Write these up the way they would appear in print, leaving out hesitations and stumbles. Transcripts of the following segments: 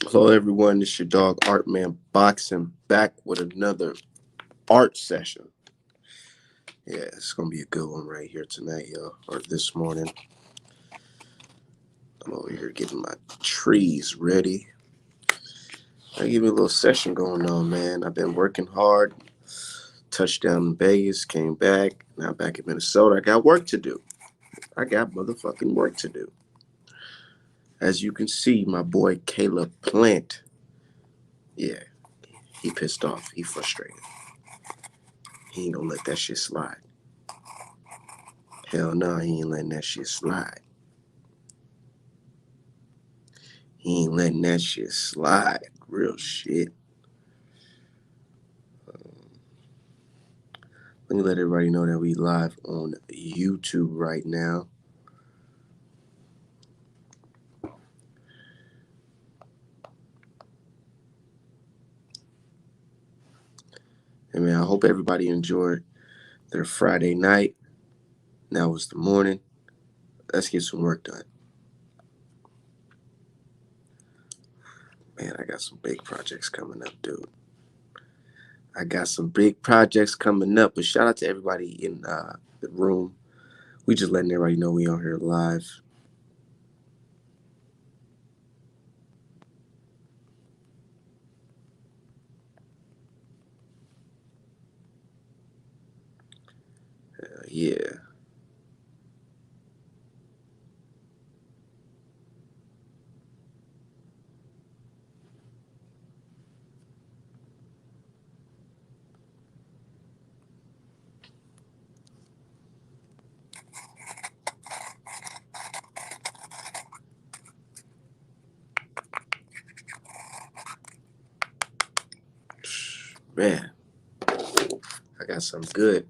Hello, everyone. It's your dog Art Man Boxing back with another art session. Yeah, it's gonna be a good one right here tonight, y'all, or this morning. I'm over here getting my trees ready. I give me a little session going on, man. I've been working hard. Touchdown in Vegas, came back. Now back in Minnesota. I got work to do. I got motherfucking work to do. As you can see, my boy Caleb Plant. Yeah, he pissed off. He frustrated. He ain't gonna let that shit slide. Hell no, he ain't letting that shit slide. He ain't letting that shit slide. Real shit. Let me let everybody know that we live on YouTube right now. And man, I hope everybody enjoyed their Friday night. Now it's the morning. Let's get some work done. Man, I got some big projects coming up, dude. I got some big projects coming up. But shout out to everybody in the room. We just letting everybody know we on here live. Yeah. Man, I got some good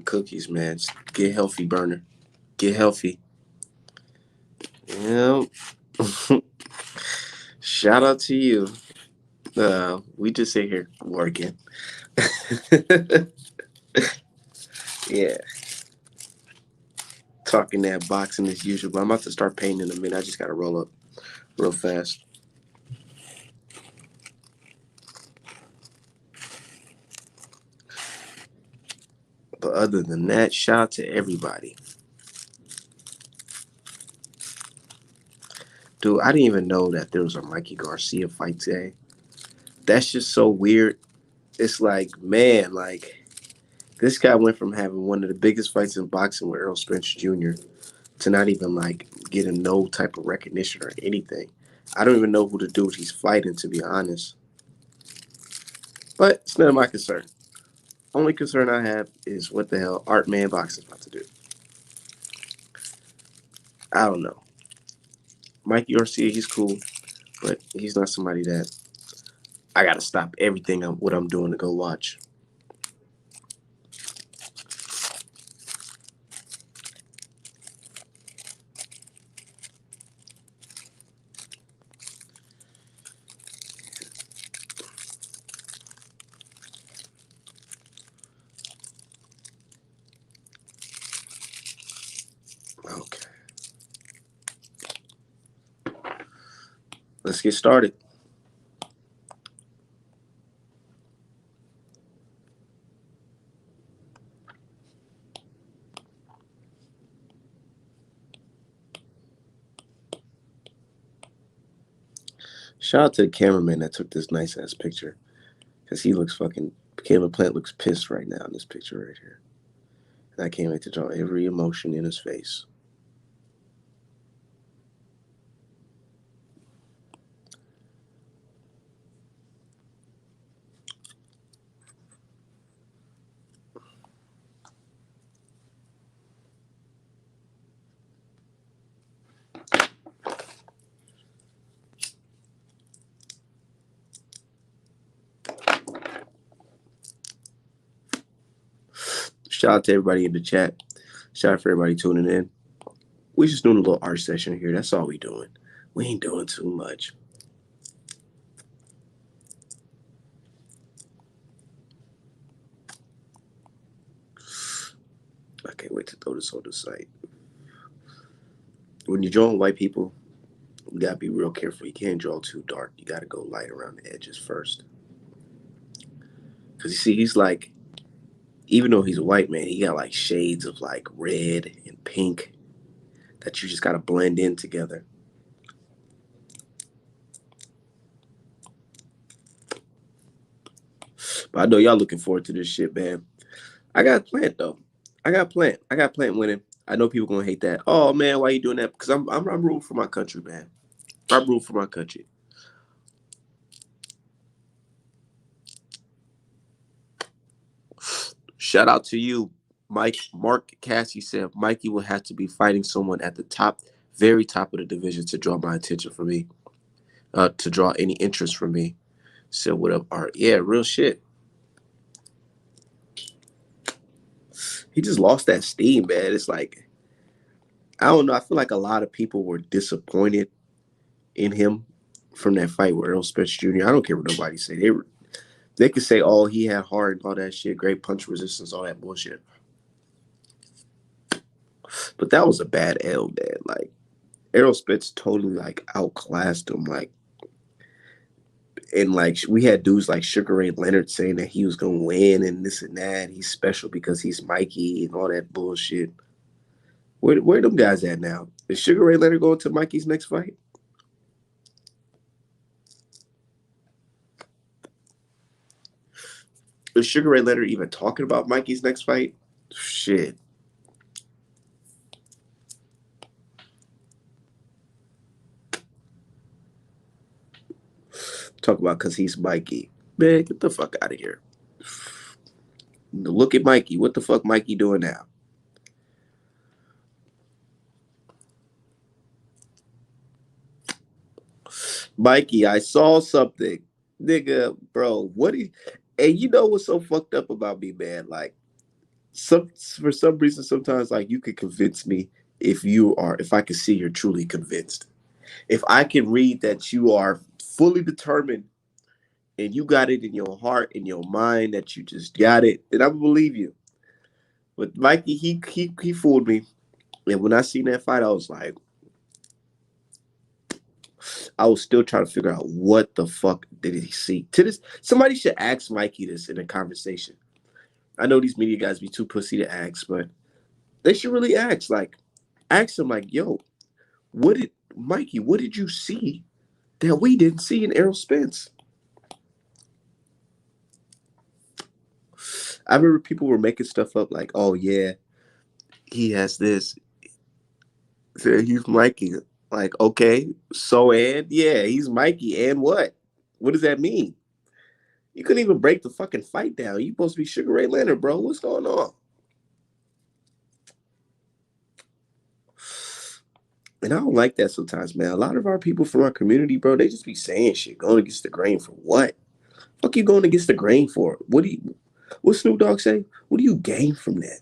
cookies, man. Get healthy, burner. Get healthy. Yep. Shout out to you. We just sit here working. Yeah, talking that boxing as usual. But I'm about to start painting in a minute. I just gotta roll up real fast. But other than that, shout out to everybody. Dude, I didn't even know that there was a Mikey Garcia fight today. That's just so weird. It's like, man, like this guy went from having one of the biggest fights in boxing with Earl Spence Jr. to not even like getting no type of recognition or anything. I don't even know who the dude he's fighting, to be honest. But it's none of my concern. Only concern I have is what the hell Art Man Boxing's about to do. I don't know. Mikey Garcia, he's cool, but he's not somebody that I gotta stop everything what I'm doing to go watch. Okay, let's get started. Shout out to the cameraman that took this nice ass picture, cause he looks fucking. Caleb Plant looks pissed right now in this picture right here. And I can't wait to draw every emotion in his face. Shout out to everybody in the chat. Shout out for everybody tuning in. We just doing a little art session here. That's all we doing. We ain't doing too much. I can't wait to throw this on the site. When you join white people, You gotta be real careful. You can't draw too dark. You gotta go light around the edges first. Cause you see, he's like, even though he's a white man, he got like shades of like red and pink that you just gotta blend in together. But I know y'all looking forward to this shit, man. I got Plant though. I got Plant. I got Plant winning. I know people gonna hate that. Oh man, why you doing that? Because I'm rooting for my country, man. I'm rooting for my country. Shout out to you, Mike. Mark Cassie said Mikey will have to be fighting someone at the top, very top of the division to draw my attention for me, to draw any interest from me. So what up, Art? Yeah, real shit. He just lost that steam, man. It's like I don't know. I feel like a lot of people were disappointed in him from that fight with Earl Spence Jr. I don't care what nobody say. They could say, "Oh, he had heart and all that shit, great punch resistance, all that bullshit." But that was a bad L, man. Like Errol Spence totally like outclassed him. Like and like we had dudes like Sugar Ray Leonard saying that he was gonna win and this and that. He's special because he's Mikey and all that bullshit. Where them guys at now? Is Sugar Ray Leonard going to Mikey's next fight? Is Sugar Ray Leonard even talking about Mikey's next fight? Shit. Talk about because he's Mikey. Man, get the fuck out of here. Look at Mikey. What the fuck Mikey doing now? Mikey, I saw something. Nigga, bro, what is and you know what's so fucked up about me, man? Like for some reason sometimes like you could convince me if I can see you're truly convinced. If I can read that you are fully determined and you got it in your heart, in your mind that you just got it, then I believe you. But Mikey, he fooled me. And when I seen that fight, I was still trying to figure out what the fuck did he see. To this, somebody should ask Mikey this in a conversation. I know these media guys be too pussy to ask, but they should really ask. Like, ask him, like, yo, what did you see that we didn't see in Errol Spence? I remember people were making stuff up like, oh yeah, he has this. So he's Mikey. Like, okay, so and yeah, he's Mikey, and what? What does that mean? You couldn't even break the fucking fight down. You supposed to be Sugar Ray Leonard, bro. What's going on? And I don't like that sometimes, man. A lot of our people from our community, bro, they just be saying shit, going against the grain for what? Fuck you going against the grain for? What Snoop Dogg say? What do you gain from that?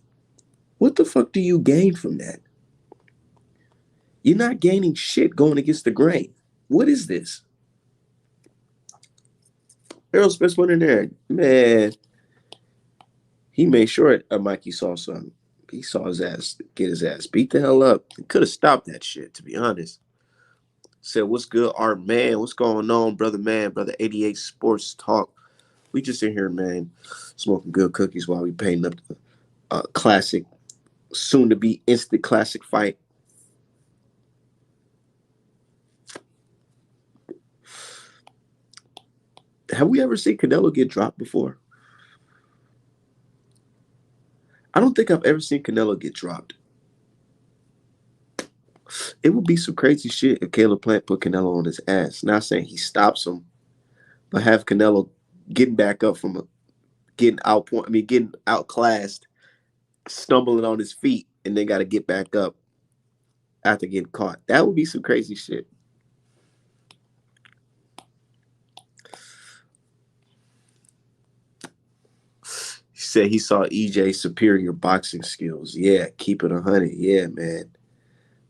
What the fuck do you gain from that? You're not gaining shit going against the grain. What is this? Errol Spence went in there, man. He made sure Mikey saw something. He saw his ass get his ass beat the hell up. He could have stopped that shit, to be honest. Said, what's good, Art man? What's going on, brother man? Brother 88 Sports Talk. We just in here, man, smoking good cookies while we painting up the classic, soon to be instant classic fight. Have we ever seen Canelo get dropped before? I don't think I've ever seen Canelo get dropped. It would be some crazy shit if Caleb Plant put Canelo on his ass. Not saying he stops him, but have Canelo getting back up from getting outclassed, stumbling on his feet, and then got to get back up after getting caught. That would be some crazy shit. He said he saw EJ's superior boxing skills. Yeah, keep it 100. Yeah, man.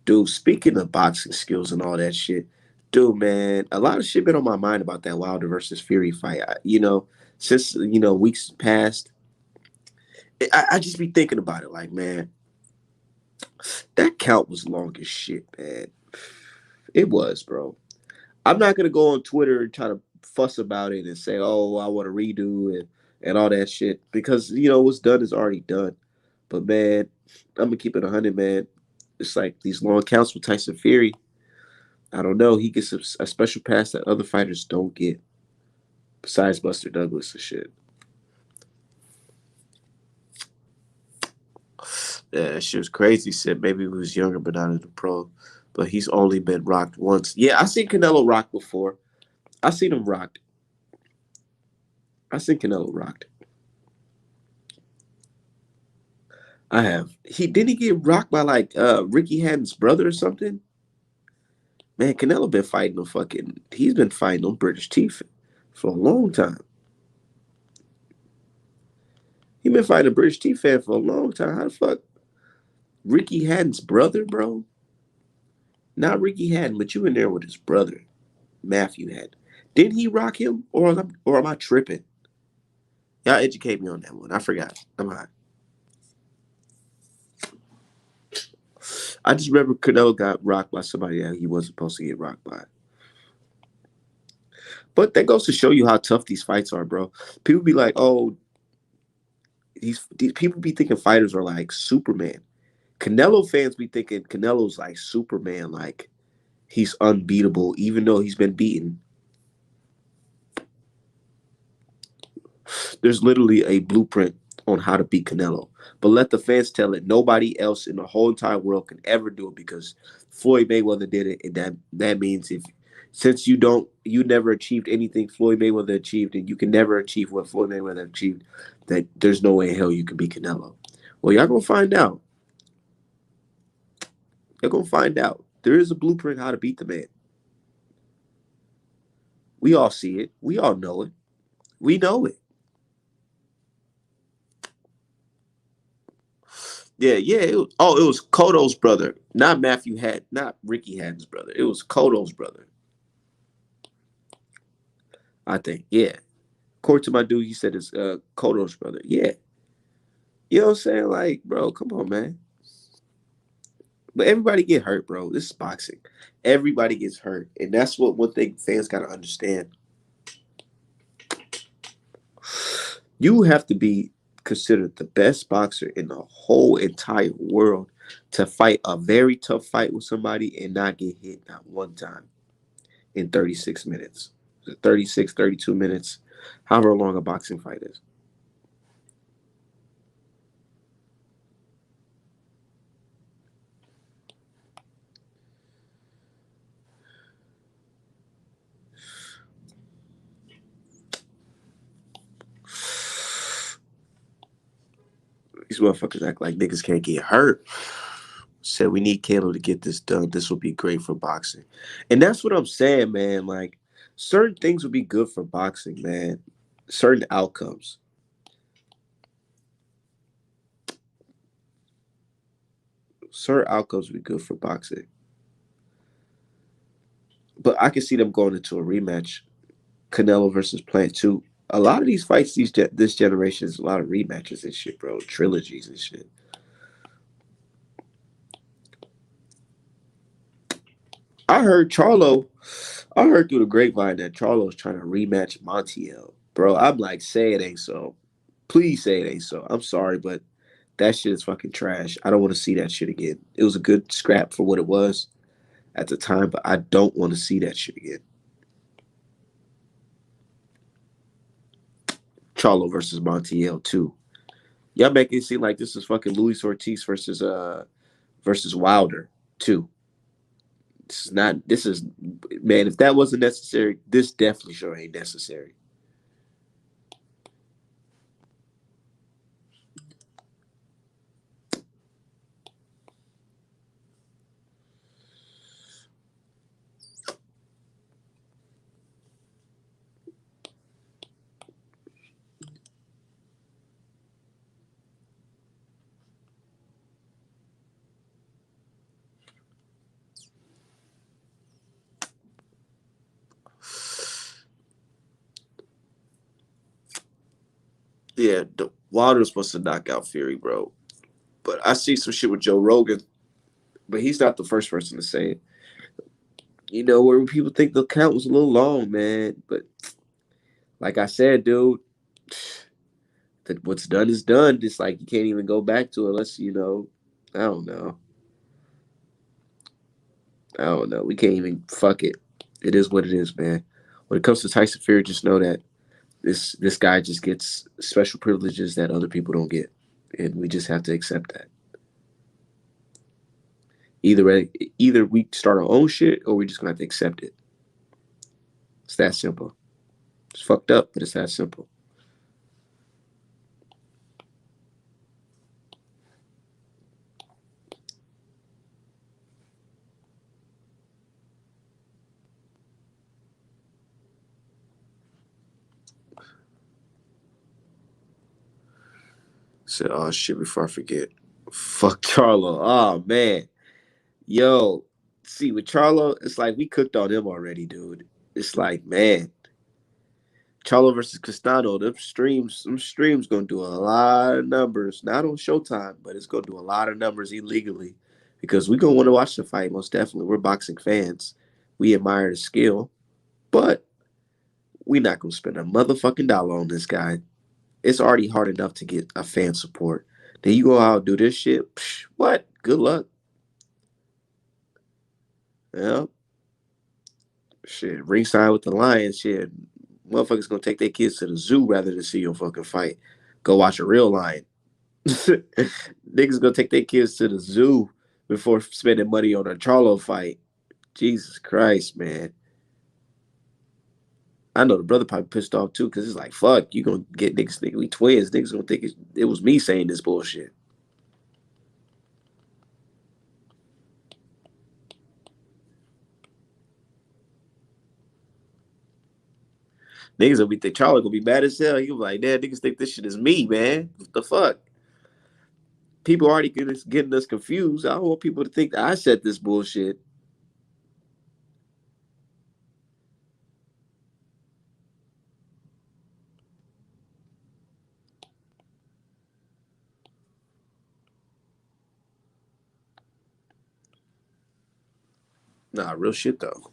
Dude, speaking of boxing skills and all that shit, dude, man, a lot of shit been on my mind about that Wilder versus Fury fight. Since weeks past, I just be thinking about it. Like, man, that count was long as shit, man. It was, bro. I'm not gonna go on Twitter and try to fuss about it and say, "Oh, I want to redo and all that shit," because what's done is already done. But man, I'm gonna keep it 100, man. It's like these long counts with Tyson Fury. I don't know. He gets a special pass that other fighters don't get, besides Buster Douglas and shit. Yeah, that shit was crazy. He said maybe he was younger, but not in the pro. But he's only been rocked once. Yeah, I seen Canelo rock before. I seen him rocked. I seen Canelo rocked. I have. He get rocked by like Ricky Hatton's brother or something. Man, Canelo been fighting on fucking. He's been fighting on British teeth for a long time. He been fighting a British teeth fan for a long time. How the fuck Ricky Hatton's brother, bro? Not Ricky Hatton, but you in there with his brother, Matthew Hatton. Didn't he rock him, or am I tripping? Y'all educate me on that one. I forgot. I'm high. I just remember Canelo got rocked by somebody that he wasn't supposed to get rocked by. But that goes to show you how tough these fights are, bro. People be like, "Oh, these people be thinking fighters are like Superman." Canelo fans be thinking Canelo's like Superman, like he's unbeatable, even though he's been beaten. There's literally a blueprint on how to beat Canelo. But let the fans tell it. Nobody else in the whole entire world can ever do it because Floyd Mayweather did it, and that means if since you never achieved anything Floyd Mayweather achieved, and you can never achieve what Floyd Mayweather achieved, that there's no way in hell you can beat Canelo. Well, y'all gonna find out. You're gonna find out. There is a blueprint how to beat the man. We all see it. We all know it. We know it. Yeah, yeah. It was Cotto's brother, not Matthew Hatt, not Ricky Hatton's brother. It was Cotto's brother, I think. Yeah. According to my dude, he said it's Cotto's brother. Yeah. You know what I'm saying? Like, bro, come on, man. But everybody get hurt, bro. This is boxing. Everybody gets hurt. And that's what one thing fans gotta understand. You have to be considered the best boxer in the whole entire world to fight a very tough fight with somebody and not get hit not one time in 36 minutes. 36, 32 minutes, however long a boxing fight is. These motherfuckers act like niggas can't get hurt. Said we need Canelo to get this done. This will be great for boxing. And that's what I'm saying, man. Like certain things will be good for boxing, man. Certain outcomes. Certain outcomes will be good for boxing. But I can see them going into a rematch. Canelo versus Plant 2. A lot of these fights, this generation is a lot of rematches and shit, bro. Trilogies and shit. I heard Charlo. I heard through the grapevine that Charlo's trying to rematch Montiel. Bro, I'm like, say it ain't so. Please say it ain't so. I'm sorry, but that shit is fucking trash. I don't want to see that shit again. It was a good scrap for what it was at the time, but I don't want to see that shit again. Charlo versus Montiel too. Y'all making it seem like this is fucking Luis Ortiz versus Wilder too. This is not. This is man. If that wasn't necessary, this definitely sure ain't necessary. Yeah, Wilder was supposed to knock out Fury, bro. But I see some shit with Joe Rogan, but he's not the first person to say it. Where people think the count was a little long, man. But like I said, dude, that what's done is done. It's like you can't even go back to it unless I don't know. I don't know. We can't even fuck it. It is what it is, man. When it comes to Tyson Fury, just know that this guy just gets special privileges that other people don't get, and we just have to accept that. Either we start our own shit, or we just gonna have to accept it. It's that simple. It's fucked up, but it's that simple. So, oh shit, before I forget, fuck Charlo. Oh man, yo, see with Charlo, it's like we cooked on him already, dude. It's like, man, Charlo versus Castano, them streams gonna do a lot of numbers. Not on Showtime, but it's gonna do a lot of numbers illegally. Because we gonna want to watch the fight, most definitely. We're boxing fans. We admire the skill, but we not gonna spend a motherfucking dollar on this guy. It's already hard enough to get a fan support. Then you go out and do this shit. Psh, what? Good luck. Yeah. Shit. Ringside with the Lions. Shit. Motherfuckers gonna take their kids to the zoo rather than see your fucking fight. Go watch a real lion. Niggas gonna take their kids to the zoo before spending money on a Charlo fight. Jesus Christ, man. I know the brother probably pissed off too, because it's like, fuck, you gonna get niggas think we twins. Niggas gonna think it was me saying this bullshit. Niggas gonna be think Charlie gonna be mad as hell. He was like, damn, niggas think this shit is me, man. What the fuck? People already getting us confused. I don't want people to think that I said this bullshit. Nah, real shit though.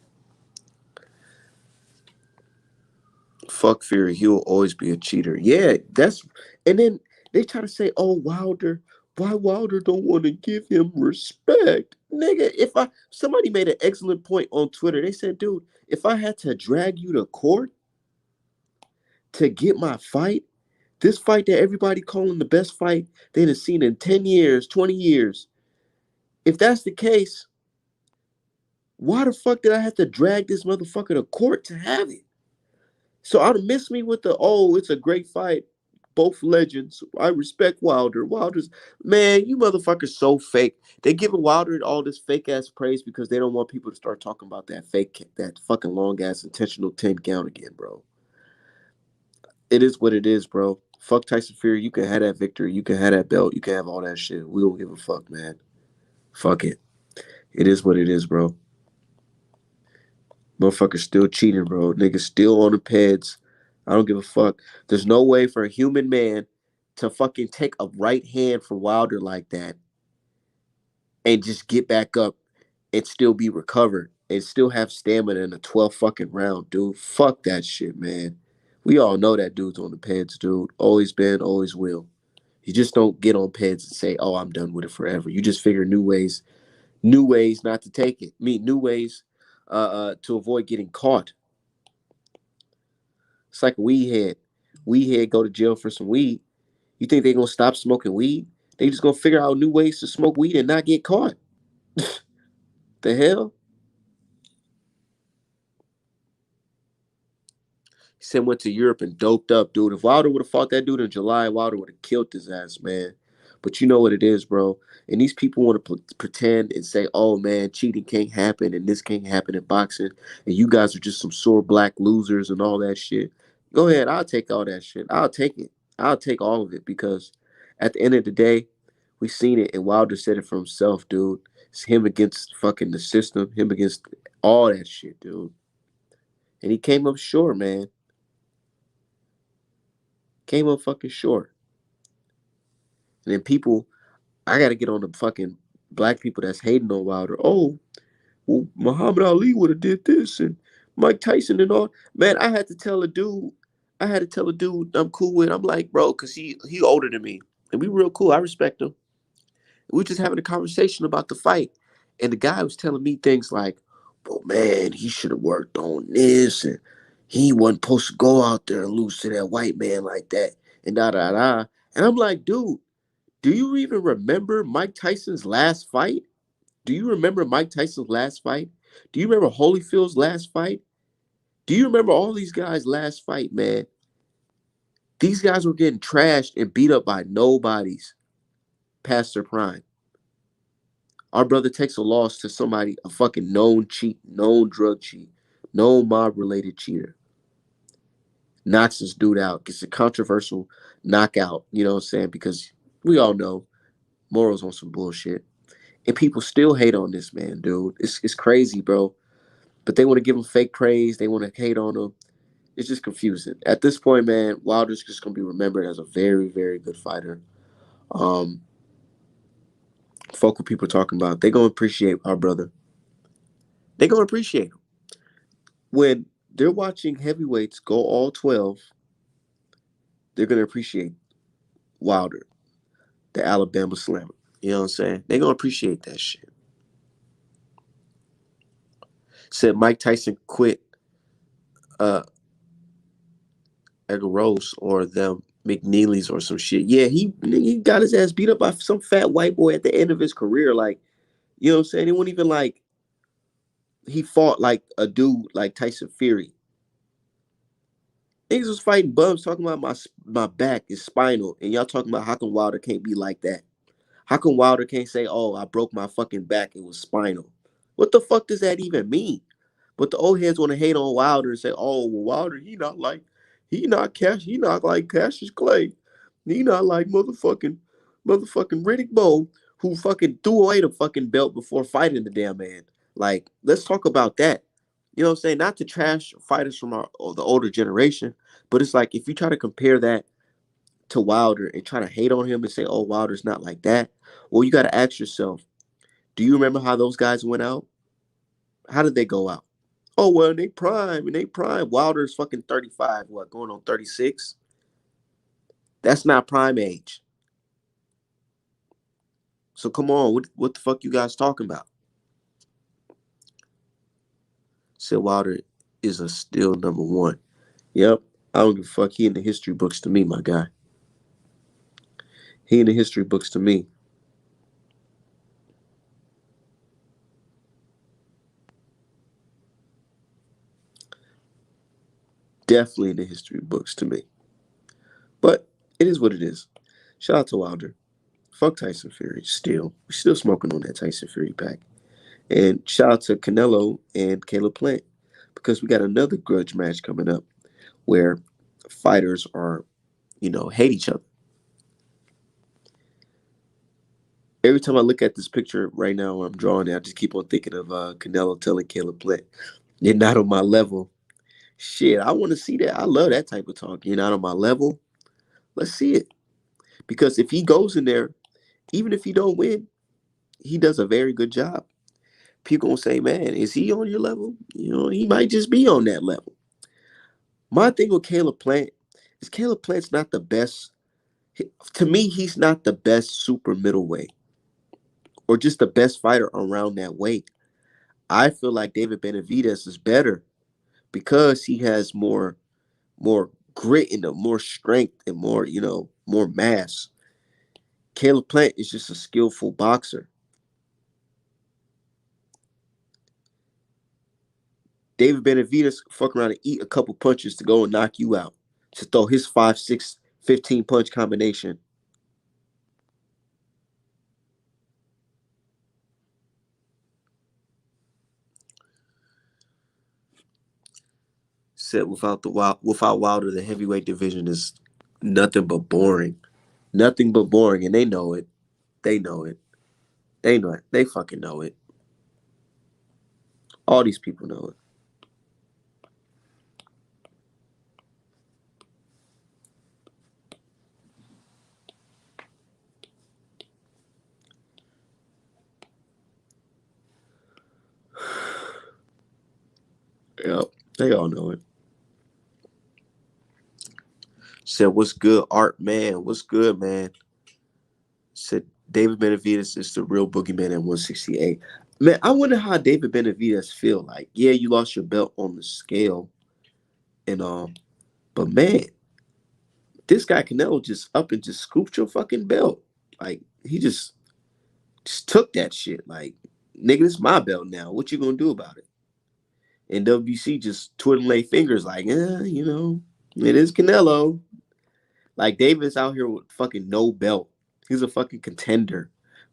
Fuck Fury. He'll always be a cheater. Yeah, that's and then they try to say, oh Wilder, why Wilder don't want to give him respect. Nigga, if I somebody made an excellent point on Twitter. They said, dude, if I had to drag you to court to get my fight, this fight that everybody calling the best fight they done seen in 10 years, 20 years. If that's the case, why the fuck did I have to drag this motherfucker to court to have it? So I'd miss me with the, oh, it's a great fight. Both legends. I respect Wilder. Wilder's, man, you motherfuckers so fake. They giving Wilder all this fake ass praise because they don't want people to start talking about that fucking long ass intentional 10 count again, bro. It is what it is, bro. Fuck Tyson Fury. You can have that victory. You can have that belt. You can have all that shit. We don't give a fuck, man. Fuck it. It is what it is, bro. Motherfuckers still cheating, bro. Niggas still on the peds. I don't give a fuck. There's no way for a human man to fucking take a right hand from Wilder like that and just get back up and still be recovered and still have stamina in the 12th fucking round, dude. Fuck that shit, man. We all know that dude's on the peds, dude. Always been, always will. You just don't get on peds and say, "Oh, I'm done with it forever." You just figure new ways not to take it. New ways to avoid getting caught. It's like a weed head. Weed head go to jail for some weed. You think they gonna stop smoking weed? They just gonna figure out new ways to smoke weed and not get caught. The hell? He said went to Europe and doped up, dude. If Wilder would have fought that dude in July, Wilder would have killed his ass, man. But you know what it is, bro. And these people want to pretend and say, "Oh man, cheating can't happen, and this can't happen in boxing, and you guys are just some sore black losers and all that shit." Go ahead, I'll take all that shit. I'll take it. I'll take all of it because at the end of the day, we seen it, and Wilder said it for himself, dude. It's him against fucking the system, him against all that shit, dude. And he came up short, man. Came up fucking short. And then people, I gotta get on the fucking black people that's hating on Wilder. Oh, well, Muhammad Ali would have did this and Mike Tyson and all. Man, I had to tell a dude I'm cool with. I'm like, bro, cause he older than me, and we real cool. I respect him. We were just having a conversation about the fight, and the guy was telling me things like, "Well, man, he should have worked on this, and he wasn't supposed to go out there and lose to that white man like that." And da da da. And I'm like, dude, do you even remember Mike Tyson's last fight? Do you remember Mike Tyson's last fight? Do you remember Holyfield's last fight? Do you remember all these guys' last fight, man? These guys were getting trashed and beat up by nobodies past their prime. Our brother takes a loss to somebody, a fucking known cheat, known drug cheat, known mob related cheater. Knocks this dude out, gets a controversial knockout, you know what I'm saying? Because we all know morals on some bullshit. And people still hate on this man, dude. It's crazy, bro. But they want to give him fake praise. They want to hate on him. It's just confusing. At this point, man, Wilder's just gonna be remembered as a very, very good fighter. Um, Folk people talking about, they gonna appreciate our brother. They gonna appreciate him. When they're watching heavyweights go all 12, they're gonna appreciate Wilder, the Alabama Slammer. You know what I'm saying? They gonna appreciate that shit. Said Mike Tyson quit uh Edgar Rose or them McNeely's or some shit. Yeah, he got his ass beat up by some fat white boy at the end of his career. Like, you know what I'm saying? It wasn't even like he fought like a dude like Tyson Fury. Niggas was fighting bums talking about my back is spinal, and y'all talking about how come Wilder can't be like that? How come Wilder can't say, "Oh, I broke my fucking back, it was spinal"? What the fuck does that even mean? But the old heads want to hate on Wilder and say, "Oh, well, Wilder, he not like Cassius Clay. He not like motherfucking Riddick Bowe, who fucking threw away the fucking belt before fighting the damn man." Like, let's talk about that. You know what I'm saying? Not to trash fighters from the older generation, but it's like if you try to compare that to Wilder and try to hate on him and say, "Oh, Wilder's not like that," well, you got to ask yourself, do you remember how those guys went out? How did they go out? Oh, well, in they prime. Wilder's fucking 35, what, going on 36? That's not prime age. So come on, what the fuck you guys talking about? Said Wilder is a still number one. Yep. I don't give a fuck. He in the history books to me, my guy. He in the history books to me. Definitely in the history books to me. But it is what it is. Shout out to Wilder. Fuck Tyson Fury. Still. We're still smoking on that Tyson Fury pack. And shout out to Canelo and Caleb Plant. Because we got another grudge match coming up where fighters are, hate each other. Every time I look at this picture right now, I'm drawing it. I just keep on thinking of Canelo telling Caleb Plant, "You're not on my level." Shit, I want to see that. I love that type of talk. You're not on my level. Let's see it. Because if he goes in there, even if he don't win, he does a very good job. People gonna say, "Man, is he on your level?" He might just be on that level. My thing with Caleb Plant is Caleb Plant's not the best. To me, he's not the best super middleweight or just the best fighter around that weight. I feel like David Benavidez is better because he has more grit in him, more strength and more mass. Caleb Plant is just a skillful boxer. David Benavidez fuck around and eat a couple punches to go and knock you out. To throw his 5, 6, 15 punch combination. Said without Wilder, the heavyweight division is nothing but boring. Nothing but boring. And they know it. They know it. They know it. They fucking know it. All these people know it. Yep, they all know it. Said, "What's good, Art man? What's good, man?" Said David Benavidez is the real boogeyman at 168. Man, I wonder how David Benavidez feel. Like, yeah, you lost your belt on the scale and but man, this guy Canelo just up and just scooped your fucking belt. Like, he just took that shit. Like, nigga, this is my belt now. What you gonna do about it? And WC just twiddling their fingers, like, it is Canelo. Like, David's out here with fucking no belt. He's a fucking contender,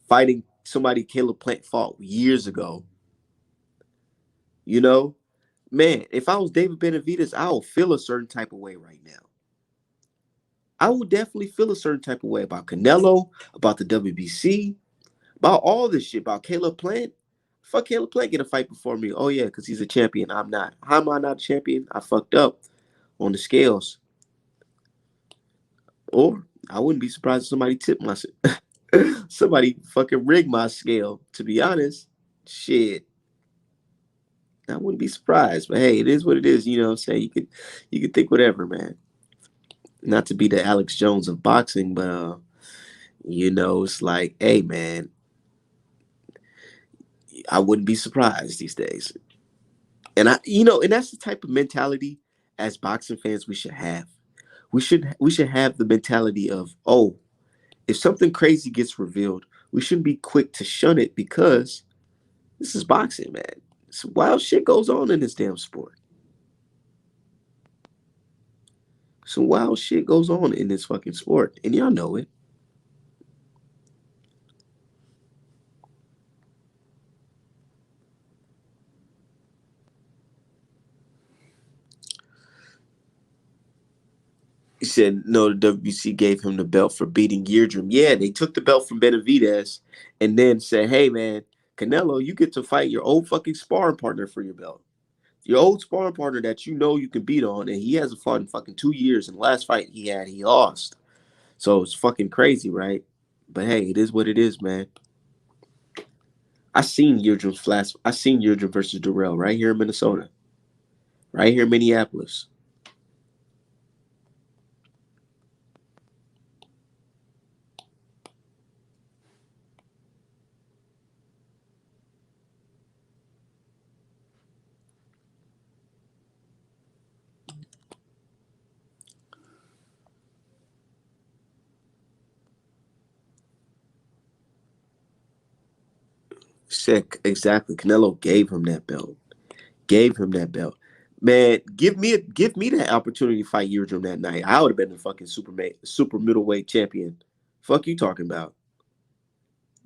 fighting somebody Caleb Plant fought years ago. You know, man, if I was David Benavidez, I would feel a certain type of way right now. I would definitely feel a certain type of way about Canelo, about the WBC, about all this shit, about Caleb Plant. Fuck Caleb Plant get a fight before me. Oh yeah, because he's a champion. I'm not. How am I not a champion? I fucked up on the scales. Or I wouldn't be surprised if somebody tipped my somebody fucking rigged my scale, to be honest. Shit. I wouldn't be surprised. But hey, it is what it is, you know what I'm saying? You could think whatever, man. Not to be the Alex Jones of boxing, but it's like, hey man, I wouldn't be surprised these days. And and that's the type of mentality as boxing fans we should have. We should have the mentality of, oh, if something crazy gets revealed, we shouldn't be quick to shun it because this is boxing, man. Some wild shit goes on in this damn sport. Some wild shit goes on in this fucking sport, and y'all know it. He said no, the WBC gave him the belt for beating Geardrum. Yeah, they took the belt from Benavidez and then said, hey man, Canelo, you get to fight your old fucking sparring partner for your belt. Your old sparring partner that you know you can beat on, and he hasn't fought in fucking 2 years. And the last fight he had, he lost. So it's fucking crazy, right? But hey, it is what it is, man. I seen Yurdrum versus Durrell right here in Minnesota, right here in Minneapolis. Sick, exactly. Canelo gave him that belt. Gave him that belt. Man, give me that opportunity to fight Yurdrum that night. I would have been the fucking super middleweight champion. Fuck you talking about?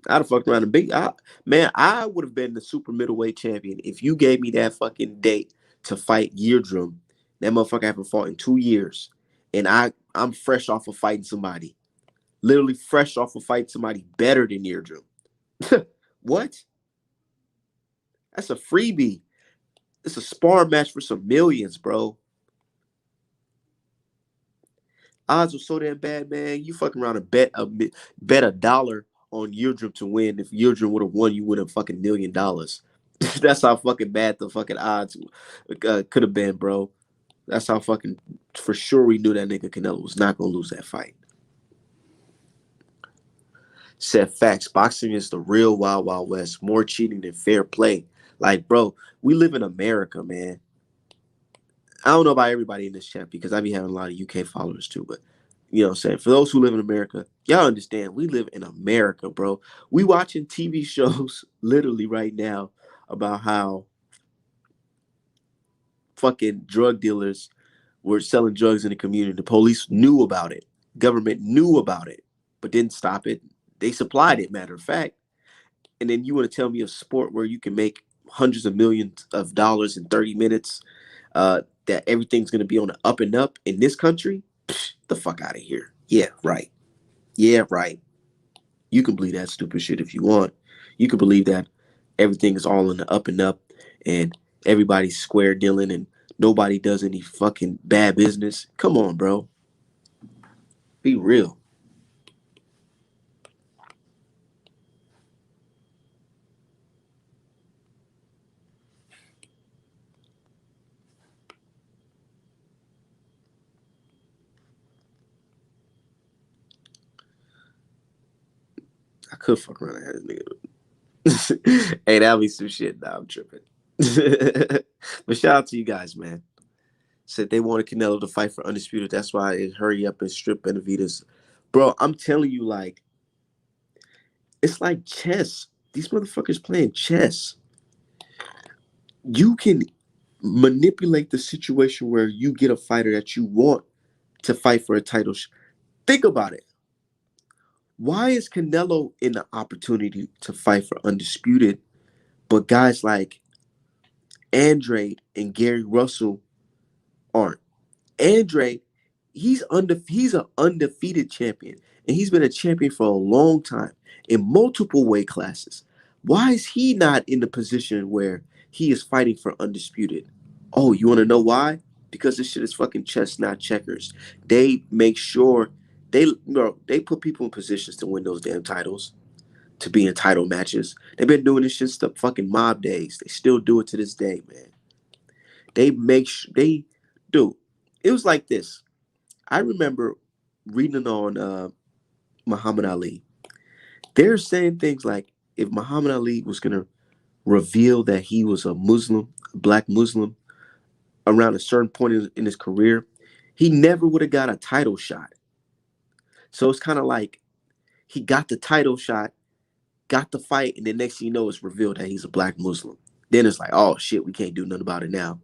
I'd have fucked around and man, I would have been the super middleweight champion if you gave me that fucking date to fight Yurdrum. That motherfucker haven't fought in 2 years. And I'm fresh off of fighting somebody. Literally fresh off of fighting somebody better than Yurdrum. What? That's a freebie. It's a spar match for some millions, bro. Odds were so damn bad, man. You fucking around and bet $1 on Yildirim to win. If Yildirim would have won, you would have fucking $1 million. That's how fucking bad the fucking odds could have been, bro. That's how fucking for sure we knew that nigga Canelo was not gonna lose that fight. Said facts. Boxing is the real Wild Wild West. More cheating than fair play. Like, bro, we live in America, man. I don't know about everybody in this chat because I be having a lot of UK followers too, but you know what I'm saying? For those who live in America, y'all understand we live in America, bro. We watching TV shows literally right now about how fucking drug dealers were selling drugs in the community. The police knew about it. Government knew about it, but didn't stop it. They supplied it, matter of fact. And then you want to tell me a sport where you can make hundreds of millions of dollars in 30 minutes, that everything's going to be on the up and up in this country? Psh, the fuck out of here. Yeah, right. Yeah, right. You can believe that stupid shit if you want. You can believe that everything is all in the up and up and everybody's square dealing and nobody does any fucking bad business. Come on, bro. Be real. I could fuck around and have this nigga. Hey, that'll be some shit. Nah, I'm tripping. But shout out to you guys, man. Said they wanted Canelo to fight for undisputed. That's why it hurry up and strip Benavidez. Bro, I'm telling you, like, it's like chess. These motherfuckers playing chess. You can manipulate the situation where you get a fighter that you want to fight for a title. Think about it. Why is Canelo in the opportunity to fight for undisputed, but guys like Andre and Gary Russell aren't? Andre, he's an undefeated champion, and he's been a champion for a long time in multiple weight classes. Why is he not in the position where he is fighting for undisputed? Oh, you want to know why? Because this shit is fucking chess, not checkers. They make sure they put people in positions to win those damn titles, to be in title matches. They've been doing this shit since the fucking mob days. They still do it to this day, man. They make they do. It was like this. I remember reading on Muhammad Ali. They're saying things like if Muhammad Ali was gonna reveal that he was a Muslim, a black Muslim, around a certain point in his career, he never would have got a title shot. So it's kind of like he got the title shot, got the fight, and the next thing you know, it's revealed that he's a black Muslim. Then it's like, oh shit, we can't do nothing about it now.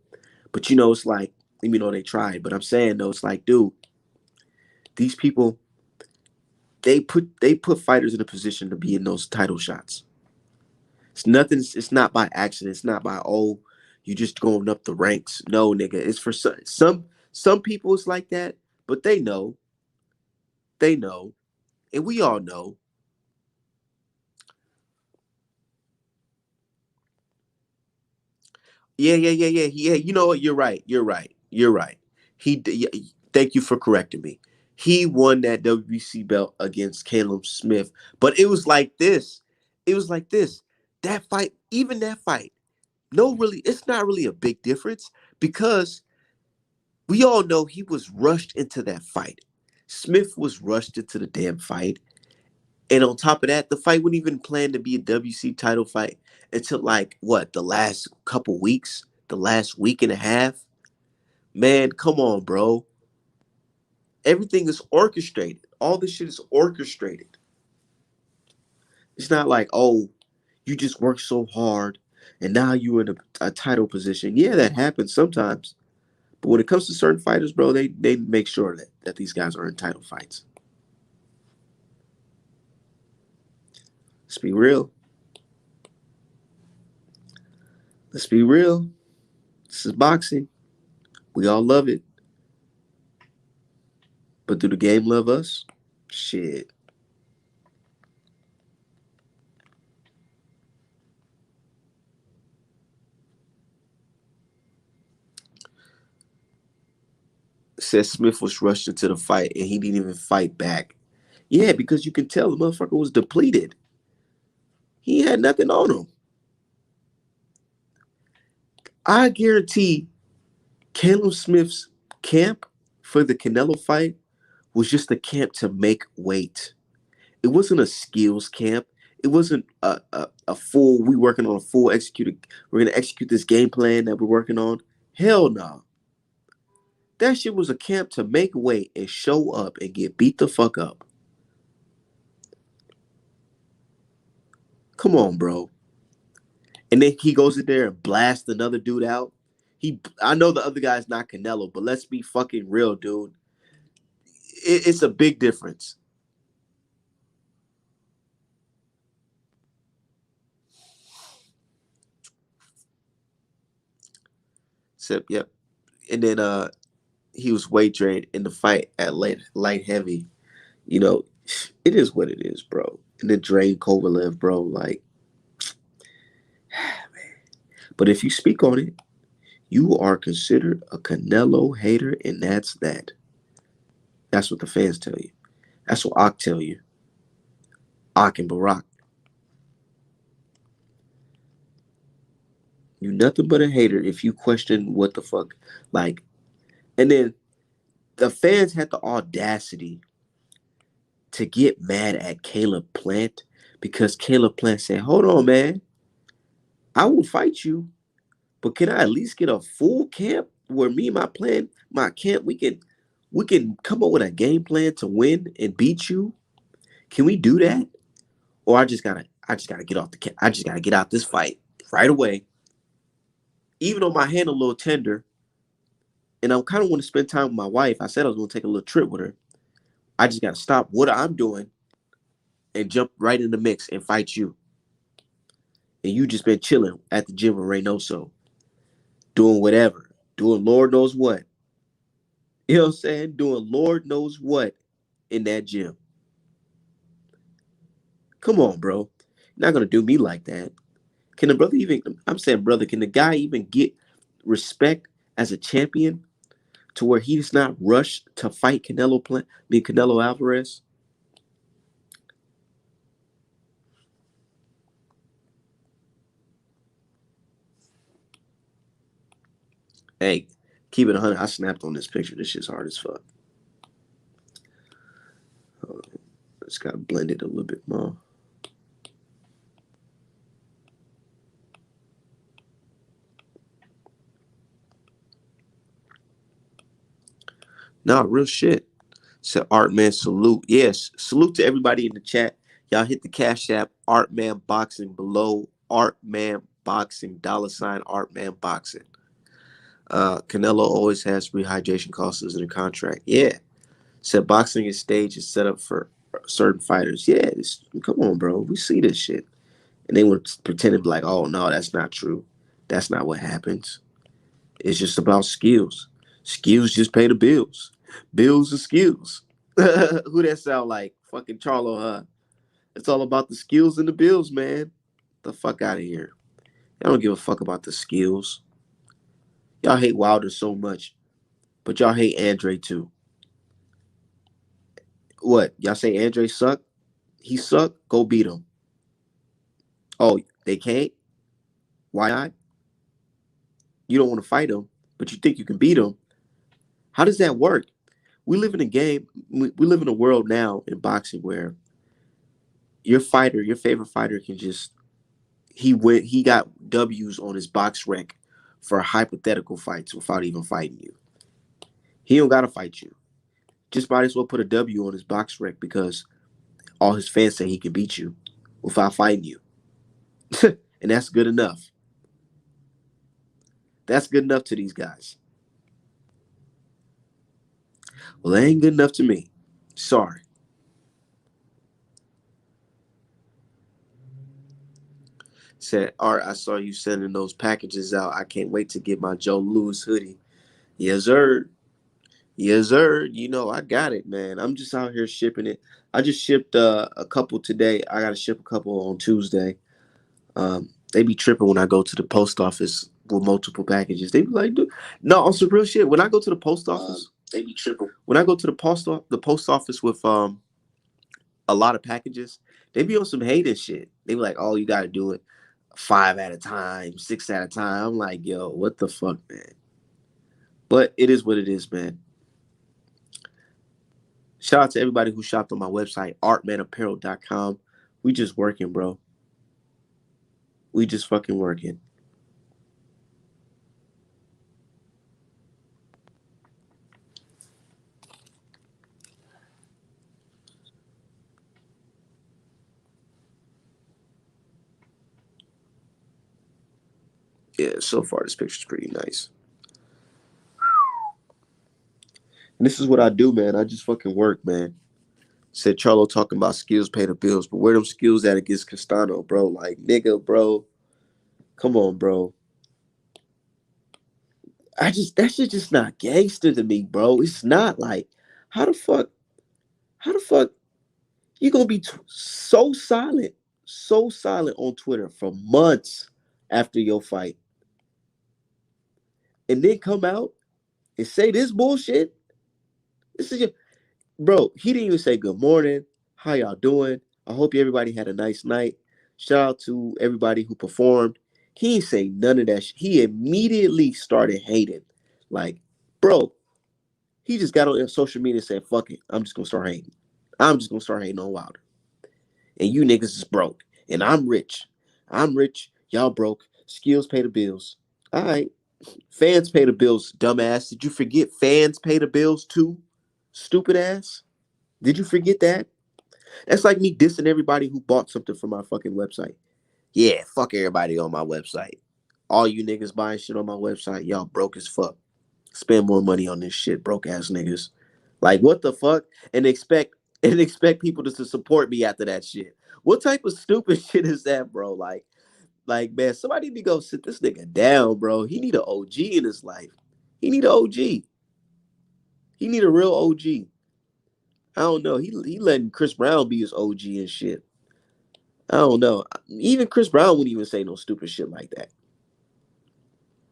But you know, it's like, even though they tried, but I'm saying though, it's like, dude, these people, they put fighters in a position to be in those title shots. It's nothing. It's not by accident. It's not by you just going up the ranks. No, nigga. It's for some people. It's like that, but they know, and we all know. Yeah. You know what? You're right. You're right. Yeah, thank you for correcting me. He won that WBC belt against Caleb Smith, but it was like this. It was like this. That fight, even that fight, no, really, it's not really a big difference because we all know he was rushed into that fight. Smith was rushed into the damn fight. And on top of that, the fight wasn't even planned to be a WC title fight until like what, the last couple weeks, the last week and a half. Man, come on, bro. Everything is orchestrated. All this shit is orchestrated. It's not like, oh, you just worked so hard and now you're in a title position. Yeah, that happens sometimes. But when it comes to certain fighters, bro, they make sure that these guys are in title fights. Let's be real. Let's be real. This is boxing. We all love it. But do the game love us? Shit. Said Smith was rushed into the fight and he didn't even fight back. Yeah, because you can tell the motherfucker was depleted. He had nothing on him. I guarantee Caleb Smith's camp for the Canelo fight was just a camp to make weight. It wasn't a skills camp. It wasn't a full, we working on a full executed, we're going to execute this game plan that we're working on. Hell no. That shit was a camp to make weight and show up and get beat the fuck up. Come on, bro. And then he goes in there and blasts another dude out. I know the other guy's not Canelo, but let's be fucking real, dude. It's a big difference. Except, yep. And then he was weight drained in the fight at light heavy. You know, it is what it is, bro. And then drain Kovalev, bro. Like, man. But if you speak on it, you are considered a Canelo hater, and that's that. That's what the fans tell you. That's what Ak tell you. Ak and Barack. You nothing but a hater if you question what the fuck. Like, and then the fans had the audacity to get mad at Caleb Plant because Caleb Plant said, "Hold on, man, I will fight you, but can I at least get a full camp where me and my camp, we can come up with a game plan to win and beat you? Can we do that? Or I just gotta get off the camp. I just gotta get out this fight right away. Even though my hand a little tender, and I kind of want to spend time with my wife. I said I was gonna take a little trip with her. I just gotta stop what I'm doing and jump right in the mix and fight you. And you just been chilling at the gym with Reynoso, doing whatever, doing Lord knows what. You know what I'm saying? Doing Lord knows what in that gym. Come on, bro. You're not gonna do me like that. Can the brother even? I'm saying, brother, can the guy even get respect as a champion to where he's not rushed to fight Canelo Alvarez? Hey, keep it 100. I snapped on this picture. This shit's hard as fuck. It's got to blend it a little bit more. Nah, real shit. Said Art Man salute. Yes, salute to everybody in the chat. Y'all hit the Cash App Art Man Boxing below. Art Man Boxing $ Art Man Boxing. Canelo always has rehydration clauses in the contract. Yeah. Said boxing is stage is set up for certain fighters. Yeah, come on, bro. We see this shit. And they were pretending like, oh no, that's not true. That's not what happens. It's just about skills. Skills just pay the bills. Bills and skills. Who that sound like? Fucking Charlo, huh? It's all about the skills and the bills, man. The fuck out of here. Y'all don't give a fuck about the skills. Y'all hate Wilder so much, but y'all hate Andre too. What? Y'all say Andre suck? He suck? Go beat him. Oh, they can't? Why not? You don't want to fight him, but you think you can beat him. How does that work? We live in a game. We live in a world now in boxing where your favorite fighter, can just he got W's on his box rec for hypothetical fights without even fighting you. He don't gotta fight you. Just might as well put a W on his box rec because all his fans say he can beat you without fighting you. And that's good enough. That's good enough to these guys. Well, that ain't good enough to me. Sorry. Said, Art, I saw you sending those packages out. I can't wait to get my Joe Louis hoodie. Yes, sir. Yes, sir. You know, I got it, man. I'm just out here shipping it. I just shipped a couple today. I got to ship a couple on Tuesday. They be tripping when I go to the post office with multiple packages. They be like, dude, no, on some real shit. When I go to the post office, they be tripping. When I go to the post office with a lot of packages, they be on some hating shit. They be like, oh, you got to do it 5 at a time, 6 at a time. I'm like, yo, what the fuck, man? But it is what it is, man. Shout out to everybody who shopped on my website, artmanapparel.com. We just working, bro. We just fucking working. Yeah, so far this picture's pretty nice. And this is what I do, man. I just fucking work, man. Said Charlo talking about skills pay the bills, but where them skills at against Castano, bro? Like, nigga, bro. Come on, bro. That shit just not gangster to me, bro. It's not like, how the fuck, how the fuck you gonna be so silent on Twitter for months after your fight, and then come out and say this bullshit? This is your bro. He didn't even say good morning. How y'all doing? I hope everybody had a nice night. Shout out to everybody who performed. He ain't say none of that shit. He immediately started hating. Like, bro, he just got on social media and said, fuck it. I'm just gonna start hating. I'm just gonna start hating on Wilder. and you niggas is broke, and I'm rich. I'm rich. Y'all broke. Skills pay the bills. All right. Fans pay the bills, dumbass. Did you forget fans pay the bills too? Stupid ass. Did you forget that? That's like me dissing everybody who bought something from my fucking website. Yeah, fuck everybody on my website. All you niggas buying shit on my website, y'all broke as fuck. Spend more money on this shit, broke ass niggas. Like what the fuck? And expect people to support me after that shit. What type of stupid shit is that, bro? Like man, somebody need to go sit this nigga down, bro. He need an OG in his life. He need an OG. He need a real OG. I don't know. He letting Chris Brown be his OG and shit. I don't know. Even Chris Brown wouldn't even say no stupid shit like that.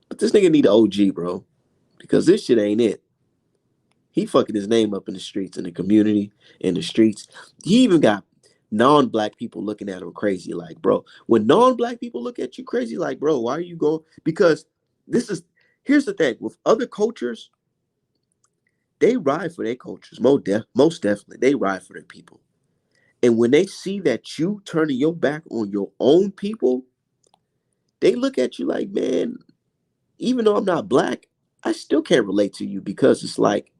But this nigga need an OG, bro. Because this shit ain't it. He fucking his name up in the streets, in the community, in the streets. He even got non-black people looking at him crazy. Like, bro, when non-black people look at you crazy, like, bro, why are you going? Because here's the thing. With other cultures, they ride for their cultures. Most definitely. They ride for their people. And when they see that you turning your back on your own people, they look at you like, man, even though I'm not black, I still can't relate to you because it's like,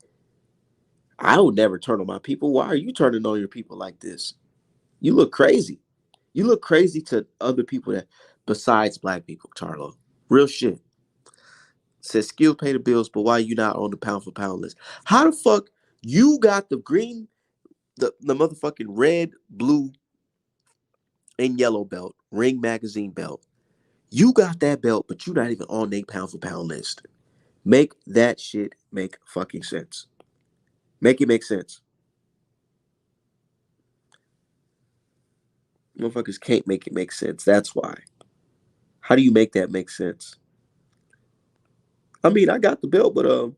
I would never turn on my people. Why are you turning on your people like this? You look crazy. You look crazy to other people that besides black people, Charlo. Real shit. Says skill pay the bills, but why you not on the pound for pound list? How the fuck you got the green, the motherfucking red, blue, and yellow belt, Ring Magazine belt? You got that belt, but you not even on their pound for pound list. Make that shit make fucking sense. Make it make sense. Motherfuckers can't make it make sense. That's why. How do you make that make sense? I mean, I got the belt, but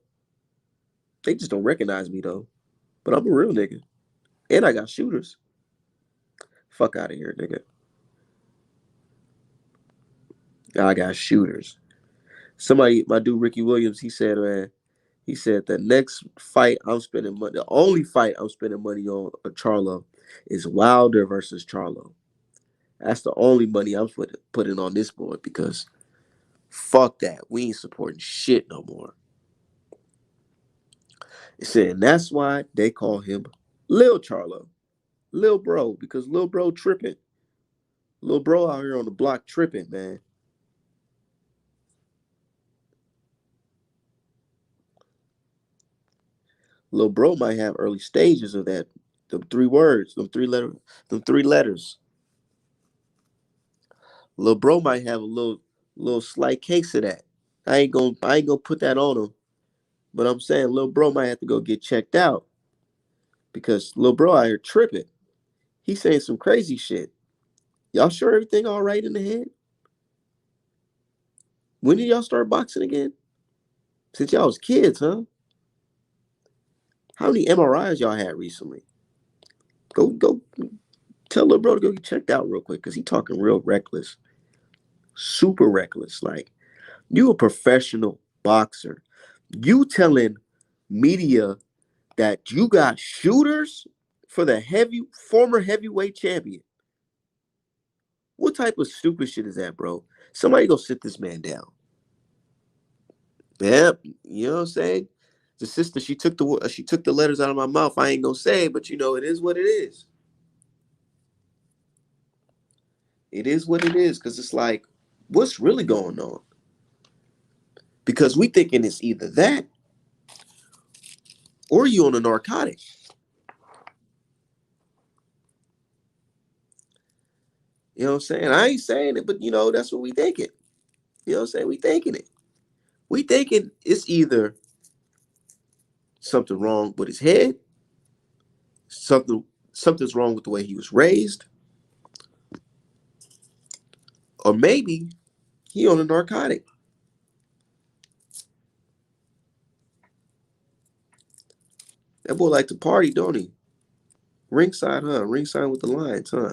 they just don't recognize me though. But I'm a real nigga. And I got shooters. Fuck out of here, nigga. I got shooters. Somebody, my dude Ricky Williams, he said, man, he said the next fight I'm spending money, the only fight I'm spending money on Charlo is Wilder versus Charlo. That's the only money I'm putting on this board because fuck that. We ain't supporting shit no more. He said, and that's why they call him Lil Charlo. Lil Bro, because Lil Bro tripping. Lil Bro out here on the block tripping, man. Lil Bro might have early stages of that. Them three words, them three letters. Lil Bro might have a little slight case of that. I ain't gonna put that on him. But I'm saying Lil Bro might have to go get checked out because Lil Bro out here tripping. He's saying some crazy shit. Y'all sure everything all right in the head? When did y'all start boxing again? Since y'all was kids, huh? How many MRIs y'all had recently? Go tell Lil Bro to go get checked out real quick because he talking real reckless. Super reckless. Like, you a professional boxer. You telling media that you got shooters for the former heavyweight champion. What type of stupid shit is that, bro? Somebody go sit this man down. Yep, you know what I'm saying? The sister, she took the letters out of my mouth. I ain't gonna say, but you know, it is what it is. It is what it is, because it's like, what's really going on? Because we thinking it's either that or you on a narcotic. You know what I'm saying? I ain't saying it, but you know, that's what we thinking. You know what I'm saying? We thinking it. We thinking it's either something wrong with his head, something's wrong with the way he was raised, or maybe he on a narcotic. That boy like to party, don't he? Ringside, huh? Ringside with the Lions, huh?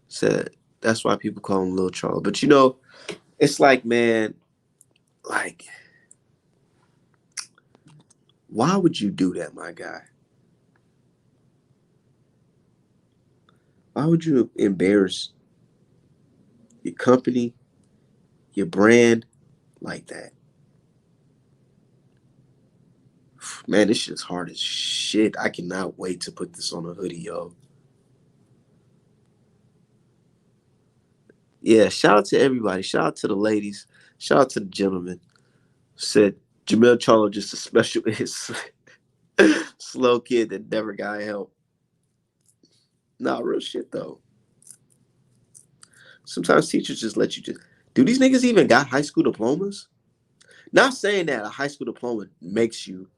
Said that's why people call him Lil Charles. But you know, it's like, man, like, why would you do that, my guy? Why would you embarrass your company, your brand like that? Man, this shit's hard as shit. I cannot wait to put this on a hoodie, yo. Yeah, shout out to everybody. Shout out to the ladies. Shout out to the gentlemen. Said Jamel Charlo just a special slow kid that never got help. Nah, real shit though. Sometimes teachers just let you just. Do these niggas even got high school diplomas? Not saying that a high school diploma makes you,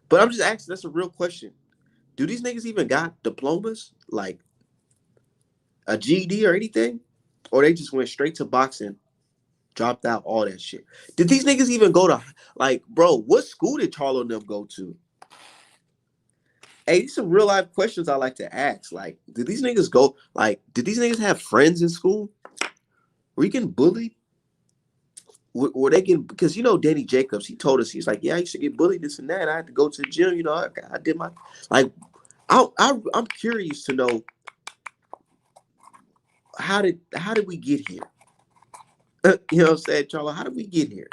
but I'm just asking. That's a real question. Do these niggas even got diplomas, like a GED or anything, or they just went straight to boxing, dropped out all that shit? Did these niggas even go to like, bro? What school did Charlo and them go to? Hey, these some real life questions I like to ask. Like, did these niggas go? Like, did these niggas have friends in school? Were you getting bullied? Were they getting, because you know Danny Jacobs, he told us, he's like, yeah, I used to get bullied, this and that. I had to go to the gym, you know, I did my, like, I'm curious to know how did we get here? You know what I'm saying, Charlo? How did we get here?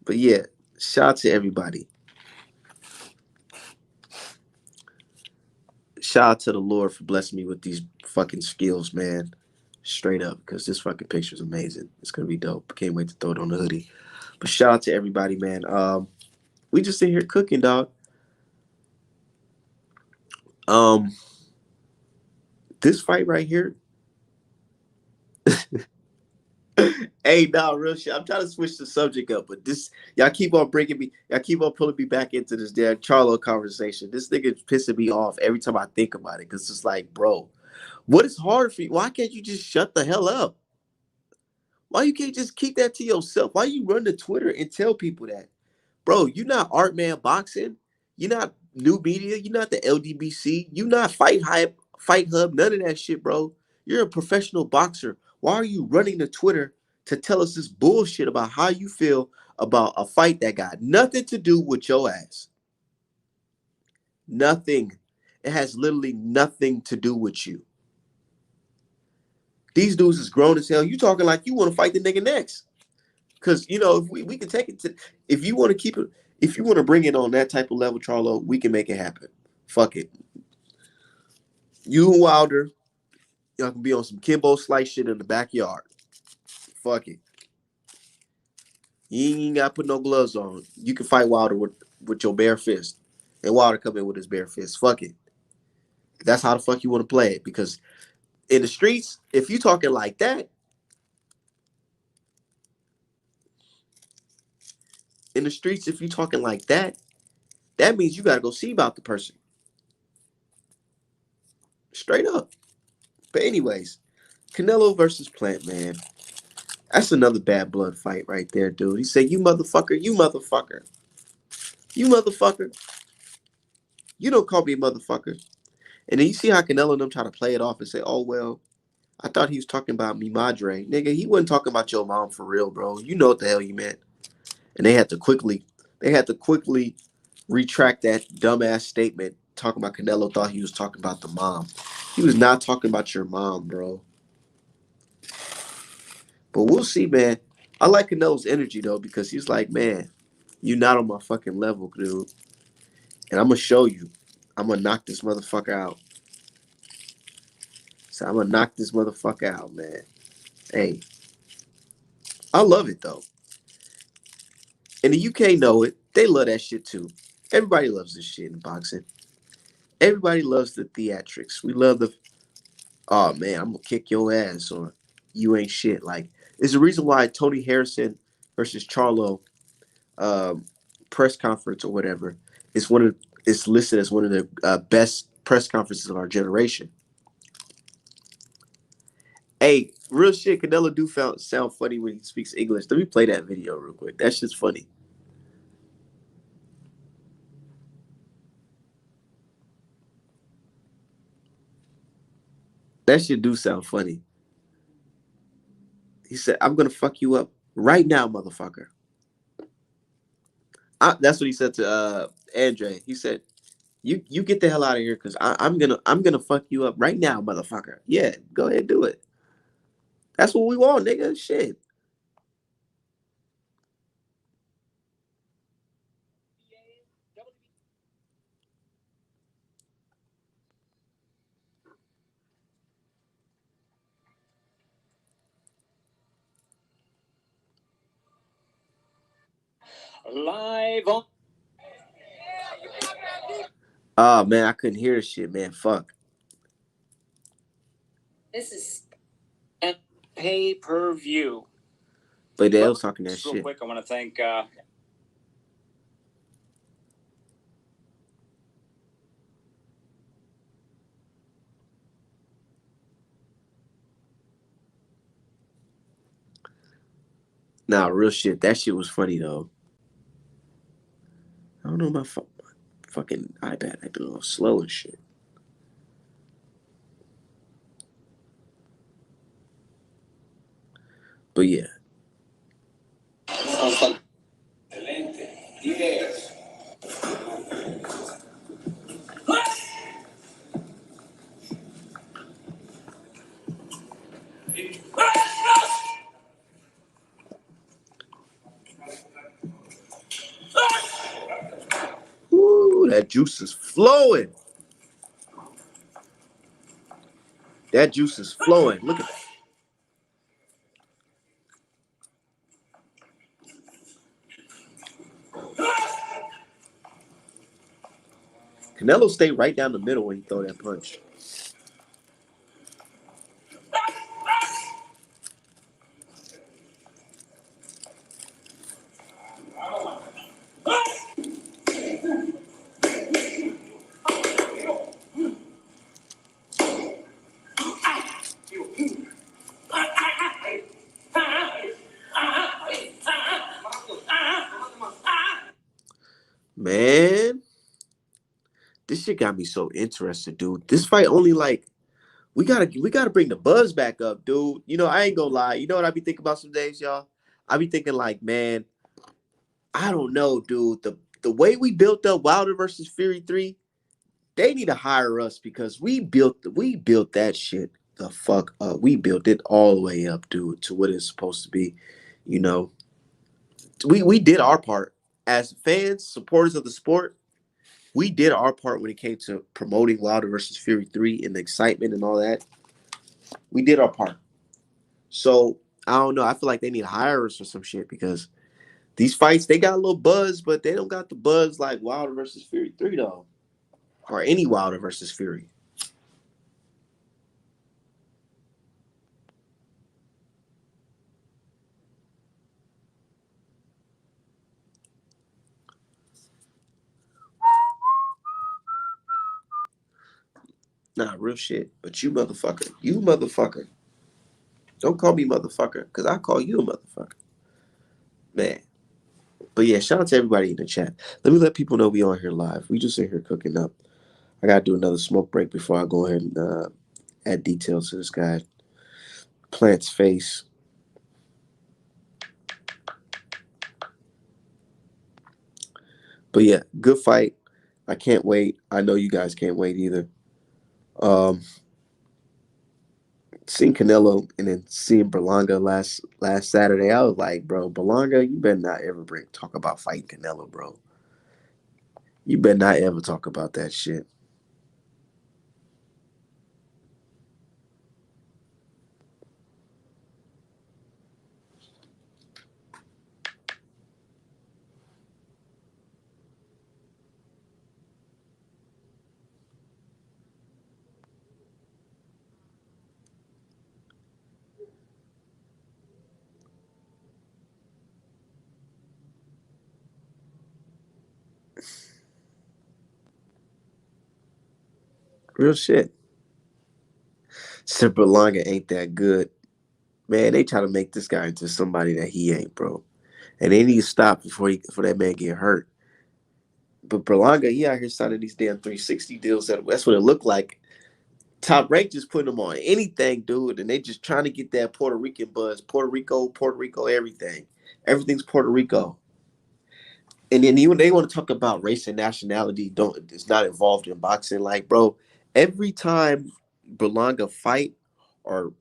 But yeah, shout out to everybody. Shout out to the Lord for blessing me with these fucking skills, man. Straight up, because this fucking picture is amazing. It's gonna be dope. Can't wait to throw it on the hoodie. But shout out to everybody, man. We just in here cooking, dog. Um, this fight right here. Hey, nah, real shit. I'm trying to switch the subject up, but this y'all keep on bringing me, y'all keep on pulling me back into this damn Charlo conversation. This nigga is pissing me off every time I think about it, because it's like, bro, what is hard for you? Why can't you just shut the hell up? Why you can't just keep that to yourself? Why you run to Twitter and tell people that? Bro, you're not Art Man Boxing. You're not New Media. You're not the LDBC. You're not Fight Hype, Fight Hub, none of that shit, bro. You're a professional boxer. Why are you running to Twitter to tell us this bullshit about how you feel about a fight that got nothing to do with your ass? Nothing. It has literally nothing to do with you. These dudes is grown as hell. You talking like you want to fight the nigga next. Because, you know, if we can take it to, if you want to keep it, if you want to bring it on that type of level, Charlo, we can make it happen. Fuck it. You and Wilder, y'all can be on some Kimbo Slice shit in the backyard. Fuck it. You ain't got to put no gloves on. You can fight Wilder with your bare fist. And Wilder come in with his bare fist. Fuck it. That's how the fuck you want to play it. Because in the streets, if you talking like that, in the streets, if you talking like that means you got to go see about the person. Straight up. But anyways, Canelo versus Plant, man. That's another bad blood fight right there, dude. He said, you motherfucker, you motherfucker. You motherfucker. You don't call me a motherfucker. And then you see how Canelo and them try to play it off and say, oh, well, I thought he was talking about me, Madre. Nigga, he wasn't talking about your mom for real, bro. You know what the hell you meant. And they had to quickly retract that dumbass statement talking about Canelo thought he was talking about the mom. He was not talking about your mom, bro. But we'll see, man. I like Canelo's energy, though, because he's like, man, you not on my fucking level, dude. And I'm going to show you. I'm going to knock this motherfucker out. So I'm going to knock this motherfucker out, man. Hey, I love it, though. And the UK know it. They love that shit, too. Everybody loves this shit in boxing. Everybody loves the theatrics. We love the, oh, man, I'm going to kick your ass, or you ain't shit. Like, there's a reason why Tony Harrison versus Charlo press conference or whatever is it's listed as one of the best press conferences of our generation. Hey, real shit, Canelo do sound funny when he speaks English. Let me play that video real quick. That shit's funny. That shit do sound funny. He said, I'm gonna fuck you up right now, motherfucker. That's what he said to Andre. He said, "You get the hell out of here, because I'm gonna fuck you up right now, motherfucker. Yeah, go ahead, do it. That's what we want, nigga. Shit." Live on. Oh man, I couldn't hear the shit, man. Fuck. This is pay per view. But they was talking that shit. Real quick, I want to thank. Nah, real shit. That shit was funny though. I don't know, my fucking iPad acting a little slow and shit. But yeah. Ooh, that juice is flowing. That juice is flowing. Look at that. Canelo stayed right down the middle when he throw that punch. Man, this shit got me so interested, dude. This fight only like we gotta bring the buzz back up, dude. You know, I ain't gonna lie. You know what I be thinking about some days, y'all? I be thinking like, man, I don't know, dude. The way we built up Wilder versus Fury 3, they need to hire us because we built that shit the fuck up. We built it all the way up, dude, to what it's supposed to be. You know, we did our part as fans, supporters of the sport. We did our part when it came to promoting Wilder versus Fury 3 and the excitement and all that. We did our part. So I don't know. I feel like they need to hire us or some shit because these fights, they got a little buzz, but they don't got the buzz like Wilder versus Fury 3 though. Or any Wilder versus Fury. Nah, real shit. But you motherfucker. Don't call me motherfucker, because I call you a motherfucker. Man. But yeah, shout out to everybody in the chat. Let me let people know we on here live. We just in here cooking up. I gotta do another smoke break before I go ahead and add details to this guy. Plant's face. But yeah, good fight. I can't wait. I know you guys can't wait either. Um, Seeing Canelo and then seeing Berlanga last Saturday, I was like, bro, Berlanga, you better not ever talk about fighting Canelo, bro. You better not ever talk about that shit. Real shit. Said Berlanga ain't that good. Man, they try to make this guy into somebody that he ain't, bro. And they need to stop before that man get hurt. But Berlanga, he out here signing these damn 360 deals. That's what it looked like. Top Rank just putting them on anything, dude, and they just trying to get that Puerto Rican buzz. Puerto Rico, everything. Everything's Puerto Rico. And then even they want to talk about race and nationality, don't it's not involved in boxing. Like, bro, every time Berlanga fight or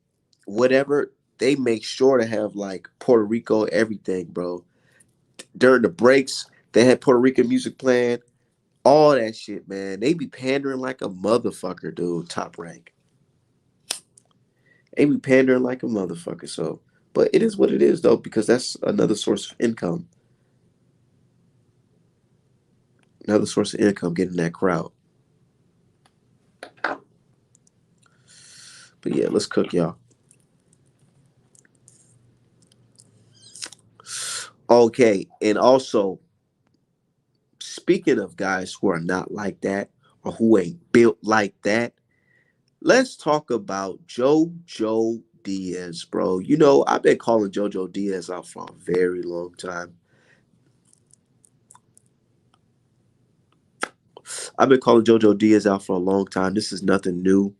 whatever, they make sure to have like Puerto Rico everything, bro. During the breaks, they had Puerto Rican music playing, all that shit, man. They be pandering like a motherfucker, dude. Top rank. They be pandering like a motherfucker. So, but it is what it is, though, because that's another source of income. Another source of income, getting that crowd. But yeah, let's cook, y'all. Okay, and also speaking of guys who are not like that or who ain't built like that, let's talk about JoJo Diaz, bro. You know, I've been calling JoJo Diaz out for a very long time. I've been calling JoJo Diaz out for a long time. This is nothing new.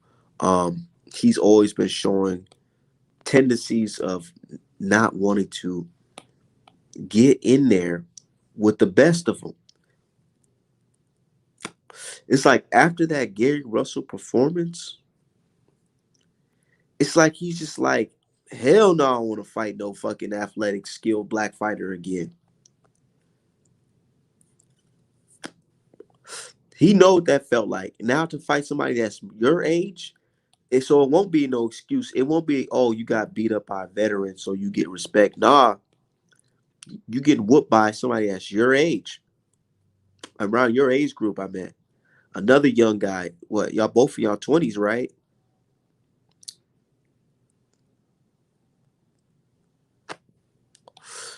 He's always been showing tendencies of not wanting to get in there with the best of them. It's like after that Gary Russell performance, it's like he's just like, hell no, I don't want to fight no fucking athletic, skilled black fighter again. He know what that felt like. Now to fight somebody that's your age, so it won't be no excuse. It won't be, oh, you got beat up by a veteran, so you get respect. Nah, you get whooped by somebody that's your age, around your age group. I meant another young guy. What y'all both of y'all 20s, right?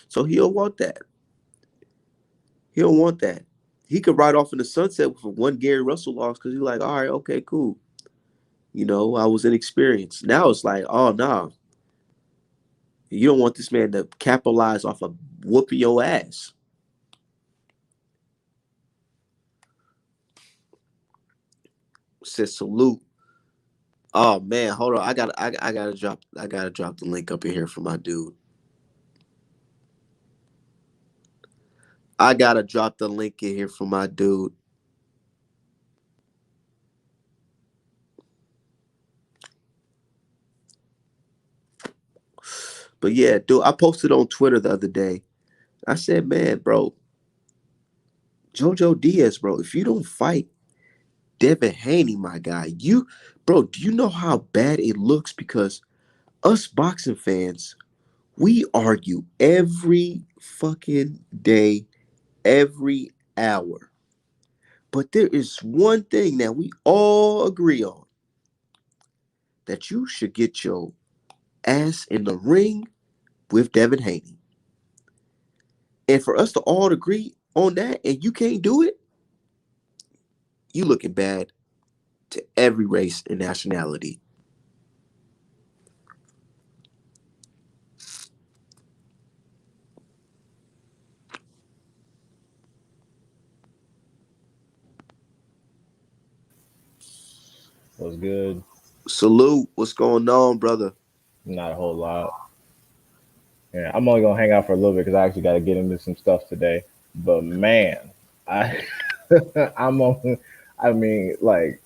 So he don't want that. He don't want that. He could ride off in the sunset with one Gary Russell loss because he's like, all right, okay, cool. You know, I was inexperienced. Now it's like, oh no, nah, you don't want this man to capitalize off of whooping your ass. Says salute. Oh man, hold on. I gotta drop the link up in here for my dude. I gotta drop the link in here for my dude. But yeah, dude, I posted on Twitter the other day. I said, man, bro, JoJo Diaz, bro, if you don't fight Devin Haney, my guy, bro, do you know how bad it looks? Because us boxing fans, we argue every fucking day, every hour. But there is one thing that we all agree on, that you should get your ass in the ring with Devin Haney. And for us to all agree on that and you can't do it, you looking bad to every race and nationality. Was good. Salute. What's going on, brother? Not a whole lot. Yeah, I'm only gonna hang out for a little bit because I actually got to get into some stuff today. But man, I I'm on. I mean, like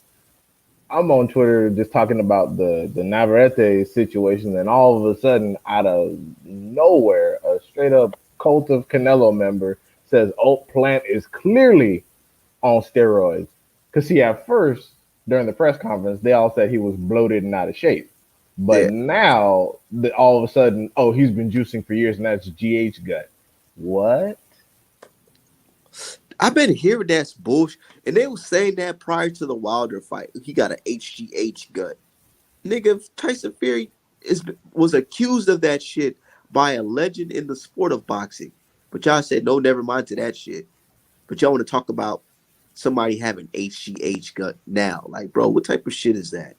I'm on Twitter just talking about the Navarrete situation, and all of a sudden, out of nowhere, a straight up cult of Canelo member says, "Oh, Plant is clearly on steroids." Because see, at first during the press conference, they all said he was bloated and out of shape. But Yeah. now, all of a sudden, oh, he's been juicing for years, and that's GH gut. What? I've been hearing that's bullshit. And they were saying that prior to the Wilder fight. He got an HGH gut. Nigga, Tyson Fury was accused of that shit by a legend in the sport of boxing. But y'all said, no, never mind to that shit. But y'all want to talk about somebody having HGH gut now. Like, bro, what type of shit is that?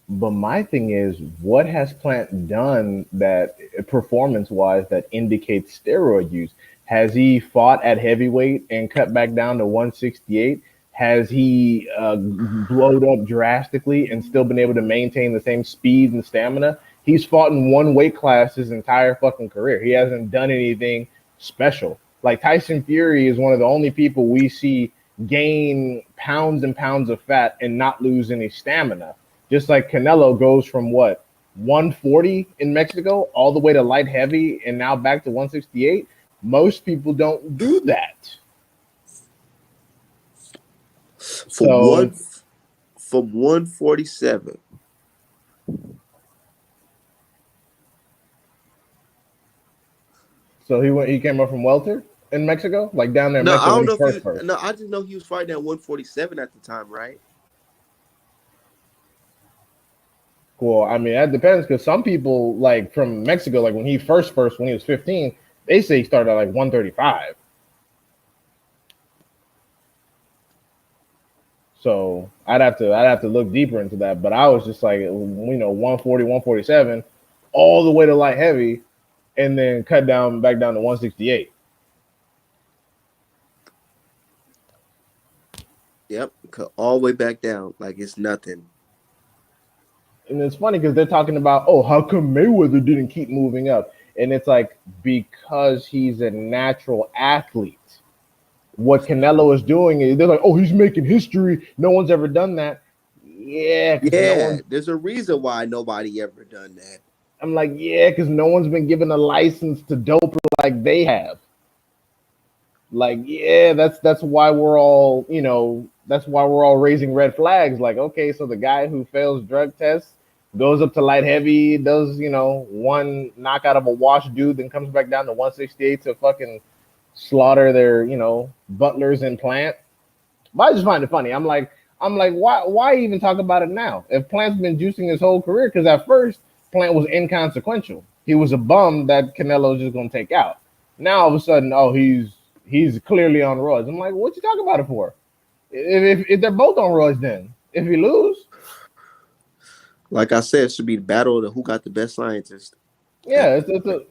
But my thing is, what has Plant done that performance wise that indicates steroid use? Has he fought at heavyweight and cut back down to 168? Has he blowed up drastically and still been able to maintain the same speed and stamina? He's fought in one weight class his entire fucking career. He hasn't done anything special. Like Tyson Fury is one of the only people we see gain pounds and pounds of fat and not lose any stamina. Just like Canelo goes from what 140 in Mexico all the way to light heavy and now back to 168. Most people don't do that. From So 147. he came up from welter in Mexico, like down there in No, I Mexico when don't he know if first he. first. No, I just know he was fighting at 147 at the time, right? Cool. I mean, that depends because some people like from Mexico, like when he first when he was 15, they say he started at like 135. So I'd have to look deeper into that. But I was just like 140, 147, all the way to light heavy, and then cut down back down to 168. Yep, cut all the way back down like it's nothing. And it's funny because they're talking about, oh, how come Mayweather didn't keep moving up? And it's like because he's a natural athlete. What Canelo is doing is they're like, oh, he's making history. No one's ever done that. Yeah, because no Yeah, one. there's a reason why nobody ever done that. I'm like, yeah, because no one's been given a license to dope like they have. Like, yeah, that's why we're all, that's why we're all raising red flags. Like, okay, so the guy who fails drug tests goes up to light heavy, does, one knockout of a wash dude, then comes back down to 168 to fucking slaughter their, butlers and Plant. But I just find it funny. I'm like, why even talk about it now? If Plant's been juicing his whole career, because at first Plant was inconsequential. He was a bum that Canelo's just gonna take out. Now all of a sudden, oh, he's clearly on roids. I'm like, what you talking about it for? If they're both on roids, then if he lose, Like I said, it should be the battle of the who got the best scientist. yeah, it's a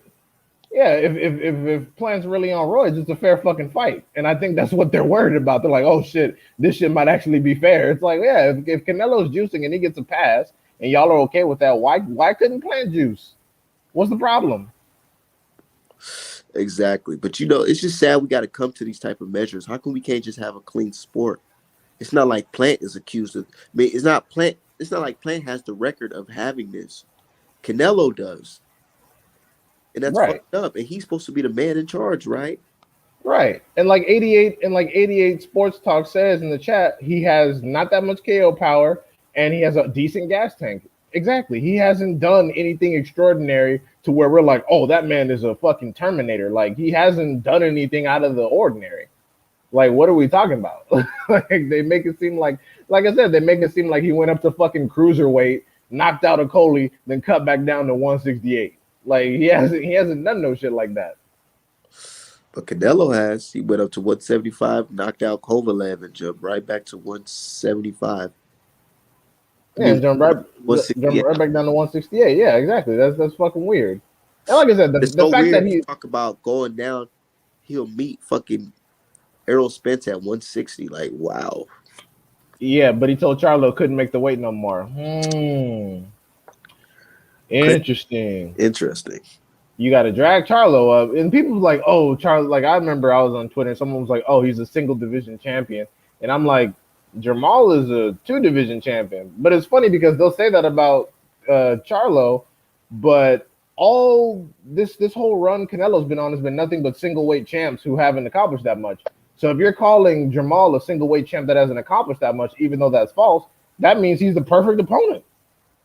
yeah. If Plant's really on roids, it's a fair fucking fight, and I think that's what they're worried about. They're like, oh shit, this shit might actually be fair. It's like, yeah, if Canelo's juicing and he gets a pass, and y'all are okay with that, why couldn't Plant juice? What's the problem? Exactly. But it's just sad we got to come to these type of measures. How come we can't just have a clean sport? It's not like Plant is accused of. I mean, it's not Plant. It's not like Plant has the record of having this. Canelo does, and that's Right. fucked up. And he's supposed to be the man in charge, right? Right. And like 88 Sports Talk says in the chat, he has not that much KO power and he has a decent gas tank. Exactly. He hasn't done anything extraordinary to where we're like, oh, that man is a fucking Terminator. Like he hasn't done anything out of the ordinary. Like, what are we talking about? Like they make it seem like I said, they make it seem like he went up to fucking cruiserweight, knocked out a Coley, then cut back down to 168. Like he hasn't done no shit like that. But Canelo has. He went up to 175, knocked out Kovalev, and jumped right back to 175. I Yeah, mean, and jump 168. right back down to 168. Yeah, exactly. That's fucking weird. And like I said, It's the so fact that weird to he talk about going down. He'll meet fucking Errol Spence at 160. Like, wow. yeah, but he told Charlo couldn't make the weight no more. Interesting. Interesting. You got to drag Charlo up, and people was like, "Oh, Charlo." Like I remember, I was on Twitter, and someone was like, "Oh, he's a single division champion," and I'm like, Jamal is a two division champion. But it's funny because they'll say that about Charlo, but all this whole run Canelo's been on has been nothing but single weight champs who haven't accomplished that much. So if you're calling Jamal a single weight champ that hasn't accomplished that much, even though that's false, that means he's the perfect opponent.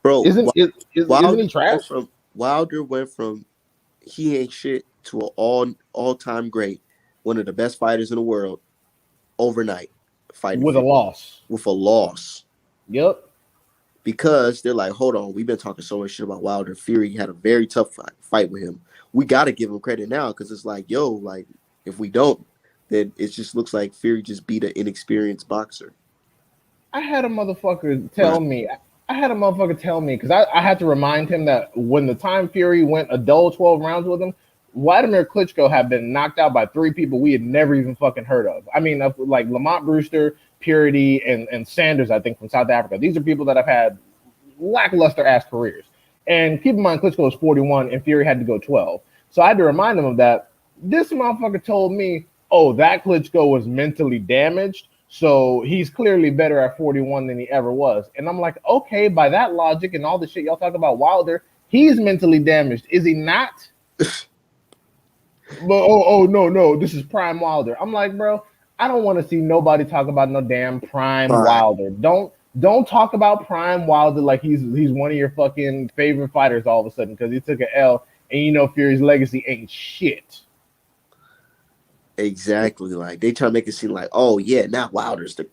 Bro, Isn't he trash? Wilder went from he ain't shit to an all time great, one of the best fighters in the world, overnight fighting With a Fury loss. with a loss. Yep. Because they're like, hold on, we've been talking so much shit about Wilder. Fury had a very tough fight with him. We got to give him credit now because it's like, yo, like if we don't, then it just looks like Fury just beat an inexperienced boxer. I had a motherfucker tell me. Because I had to remind him that when the time Fury went a dull 12 rounds with him, Vladimir Klitschko had been knocked out by three people we had never even fucking heard of. I mean, like Lamont Brewster, Purity, and Sanders, I think, from South Africa. These are people that have had lackluster ass careers. And keep in mind, Klitschko was 41 and Fury had to go 12. So I had to remind him of that. This motherfucker told me, "Oh, that Klitschko was mentally damaged, so he's clearly better at 41 than he ever was." And I'm like, okay, by that logic and all the shit y'all talk about Wilder, he's mentally damaged, is he not? But oh no, this is Prime Wilder. I'm like, bro, I don't want to see nobody talk about no damn Prime Fine. Wilder. Don't talk about Prime Wilder like he's one of your fucking favorite fighters all of a sudden because he took an L and you know Fury's legacy ain't shit. Exactly. Like they try to make it seem like, oh yeah, now Wilder's the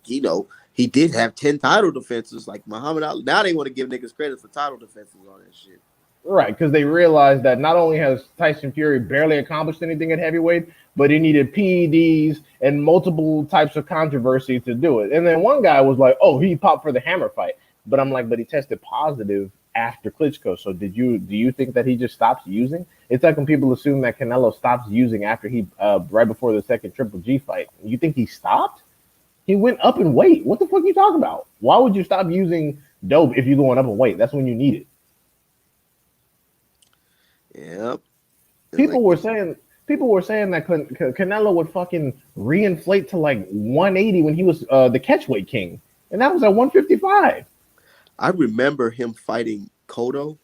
he did have 10 title defenses like Muhammad Ali. Now they want to give niggas credit for title defenses on that shit. Right, because they realized that not only has Tyson Fury barely accomplished anything at heavyweight, but he needed PEDs and multiple types of controversy to do it. And then one guy was like, "Oh, he popped for the hammer fight," but I'm like, "But he tested positive after Klitschko. So do you think that he just stops using?" It's like when people assume that Canelo stops using after he right before the second Triple G fight. You think he stopped? He went up in weight. What the fuck are you talking about? Why would you stop using dope if you're going up in weight? That's when you need it. Yep. And People like were saying people were saying that Canelo would fucking reinflate to like 180 when he was the catchweight king, and that was at 155. I remember him fighting Cotto.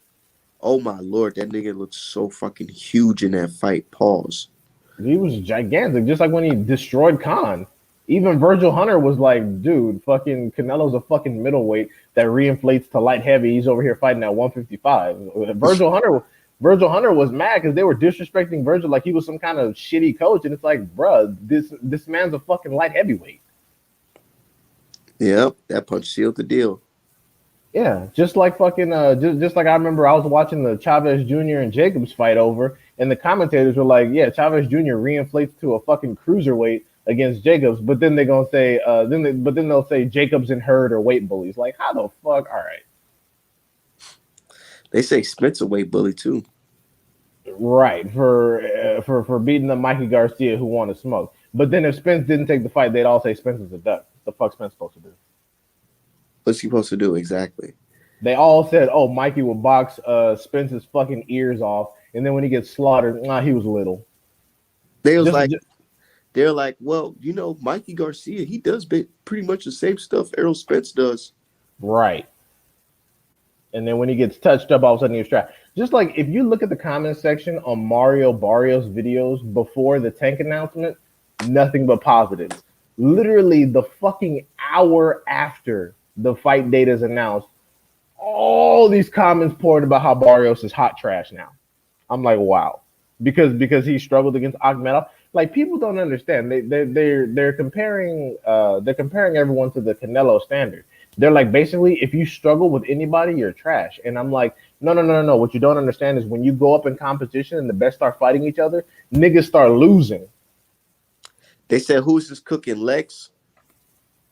Oh my lord, that nigga looked so fucking huge in that fight. Pause. He was gigantic, just like when he destroyed Khan. Even Virgil Hunter was like, "Dude, fucking Canelo's a fucking middleweight that reinflates to light heavy. He's over here fighting at 155." Virgil Hunter was mad because they were disrespecting Virgil like he was some kind of shitty coach, and it's like, bruh, this man's a fucking light heavyweight. Yep, that punch sealed the deal. Yeah, just like fucking just like I remember I was watching the Chavez Jr. and Jacobs fight over, and the commentators were like, "Yeah, Chavez Jr. reinflates to a fucking cruiserweight against Jacobs," but then they're gonna say but then they'll say Jacobs and Hurd are weight bullies. Like, how the fuck? All right, They say Spencer weight bully too. right for beating up Mikey Garcia who wanted smoke. But then if Spence didn't take the fight, they'd all say Spencer's a duck. What the fuck Spence supposed to do? What's he supposed to do exactly? They all said, "Oh, Mikey will box Spence's fucking ears off," and then when he gets slaughtered, he was little. They was Just, like, just they're like, well, Mikey Garcia, he does pretty much the same stuff Errol Spence does. right. And then when he gets touched up, all of a sudden he's trapped. Just like if you look at the comment section on Mario Barrios videos before the tank announcement, nothing but positives. Literally the fucking hour after the fight date is announced, all these comments poured about how Barrios is hot trash now. I'm like, wow, because he struggled against Akhmedov. Like people don't understand. They're comparing everyone to the Canelo standard. They're like basically if you struggle with anybody, you're trash. And I'm like, no. What you don't understand is when you go up in competition and the best start fighting each other, niggas start losing. They said, who's this cooking Lex?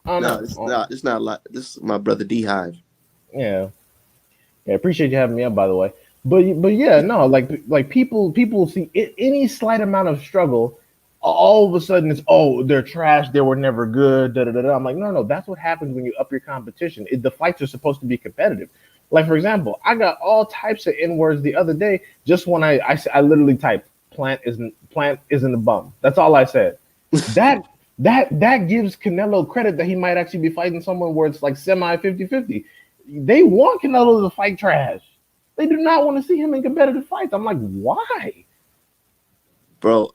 I don't No, know. it's not. It's not like this. Is my brother D Hive. Yeah. Yeah, appreciate you having me up, by the way. But yeah, no, like people see any slight amount of struggle, all of a sudden it's they're trash, they were never good. Da, da, da, da. I'm like no, that's what happens when you up your competition. The fights are supposed to be competitive. Like for example, I got all types of N words the other day just when I literally typed plant isn't a bum. That's all I said. That that gives Canelo credit that he might actually be fighting someone where it's like semi 50-50. They want Canelo to fight trash. They do not want to see him in competitive fights. I'm like, why? Bro,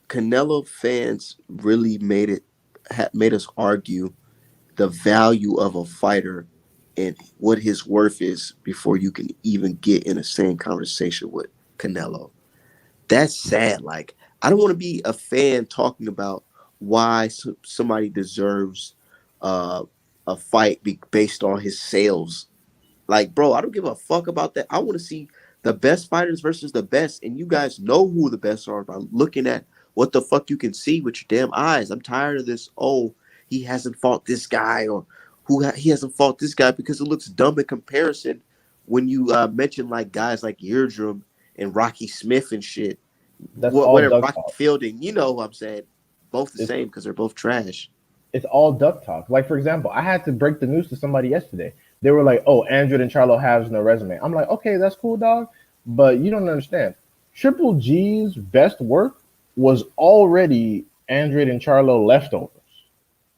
Canelo fans really made us argue the value of a fighter and what his worth is before you can even get in the same conversation with Canelo. That's sad. Like, I don't want to be a fan talking about why somebody deserves uh, a fight based on his sales. Like, bro, I don't give a fuck about that. I want to see the best fighters versus the best, and you guys know who the best are by looking at what the fuck you can see with your damn eyes. I'm tired of this. Oh, he hasn't fought this guy, or he hasn't fought this guy because it looks dumb in comparison. When you mention like guys like Eardrum and Rocky Smith and shit, That's all whatever duck Rocky talk. Fielding, you know what I'm saying? Both the It's same because they're both trash. it's all duck talk. Like for example, I had to break the news to somebody yesterday. They were like, "Oh, Andrew and Charlo has no resume." I'm like, "Okay, that's cool, dog, but you don't understand. Triple G's best work was already Andrade and Charlo leftovers,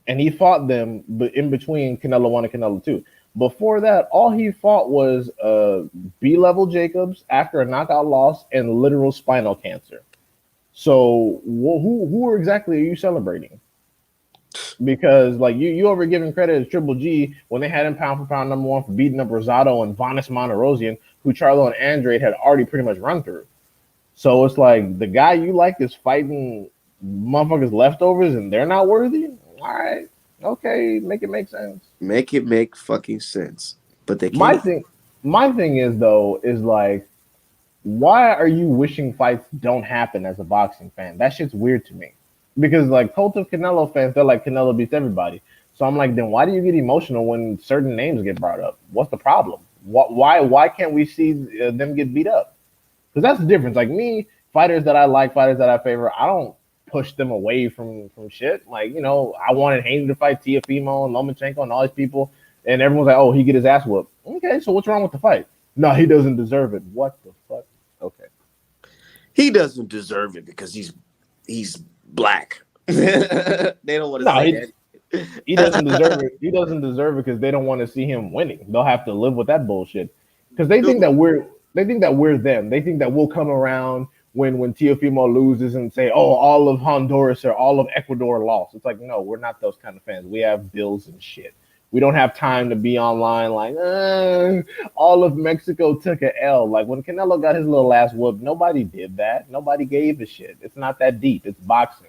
and he fought them, but in between Canelo 1 and Canelo 2. Before that, all he fought was B-level Jacobs after a knockout loss and literal spinal cancer. So who exactly are you celebrating? Because like you over giving credit to Triple G when they had him pound for pound number one for beating up Rosado and Vanes Monterosian, who Charlo and Andrade had already pretty much run through. So it's like the guy you like is fighting motherfuckers leftovers and they're not worthy. All right, okay, make it make sense. Make it make fucking sense. But they My can't. thing, my thing is though is like, why are you wishing fights don't happen as a boxing fan? That shit's weird to me. Because like cult of Canelo fans, they're like Canelo beats everybody. So I'm like, then why do you get emotional when certain names get brought up? What's the problem? Why can't we see them get beat up? Because that's the difference. Like me, fighters that I like, fighters that I favor, I don't push them away from shit. Like I wanted Haney to fight Tiafimo and Lomachenko and all these people, and everyone's like, oh, he get his ass whooped. Okay, so what's wrong with the fight? No, he doesn't deserve it. What the fuck? Okay. He doesn't deserve it because he's black. They don't want to No, say he doesn't deserve it. He doesn't deserve it because they don't want to see him winning. They'll have to live with that bullshit because they think that. that we're them. They think that we'll come around when Teofimo loses and say, "Oh, all of Honduras or all of Ecuador lost." It's like, no, we're not those kind of fans. We have bills and shit. We don't have time to be online like all of Mexico took a L. Like when Canelo got his little ass whooped, nobody did that. Nobody gave a shit. It's not that deep. It's boxing.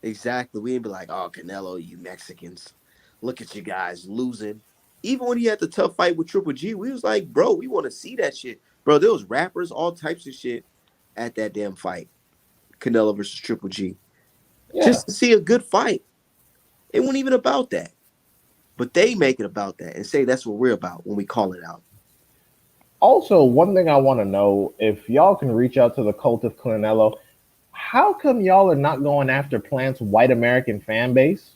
Exactly. We ain't be like, oh, Canelo, you Mexicans. Look at you guys losing. Even when he had the tough fight with Triple G, we was like, bro, we want to see that shit. Bro, there was rappers, all types of shit at that damn fight. Canelo versus Triple G. Yeah. Just to see a good fight. It wasn't even about that. But they make it about that and say that's what we're about when we call it out. Also, one thing I want to know if y'all can reach out to the cult of Canelo, how come y'all are not going after Plant's white American fan base?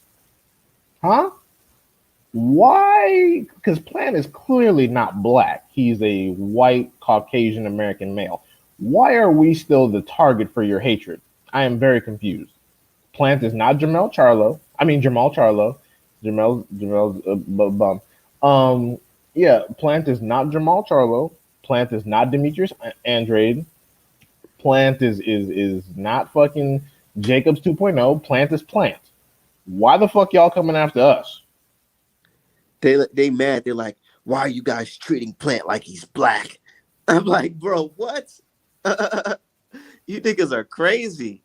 Huh? Why? Because Plant is clearly not black. He's a white Caucasian American male. Why are we still the target for your hatred? I am very confused. Plant is not Jamal Charlo. I mean Jamal Charlo. Jamel's bum. Yeah, Plant is not Jamal Charlo. Plant is not Demetrius Andrade. Plant is not fucking Jacobs 2.0. Plant is Plant. Why the fuck y'all coming after us? They mad. They're like, why are you guys treating Plant like he's black? I'm like, bro, what? You niggas are crazy.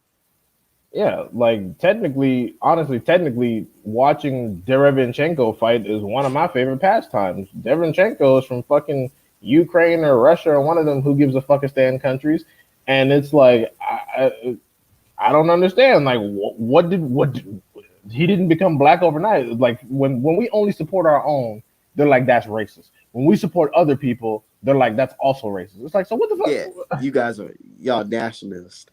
Yeah, like technically, watching Derevinchenko fight is one of my favorite pastimes. Derevinchenko is from fucking Ukraine or Russia or one of them who gives a fuck a stand countries, and it's like I don't understand. Like, he didn't become black overnight. Like when we only support our own, they're like that's racist. When we support other people, they're like that's also racist. It's like so what the fuck? Yeah, you guys are y'all nationalists.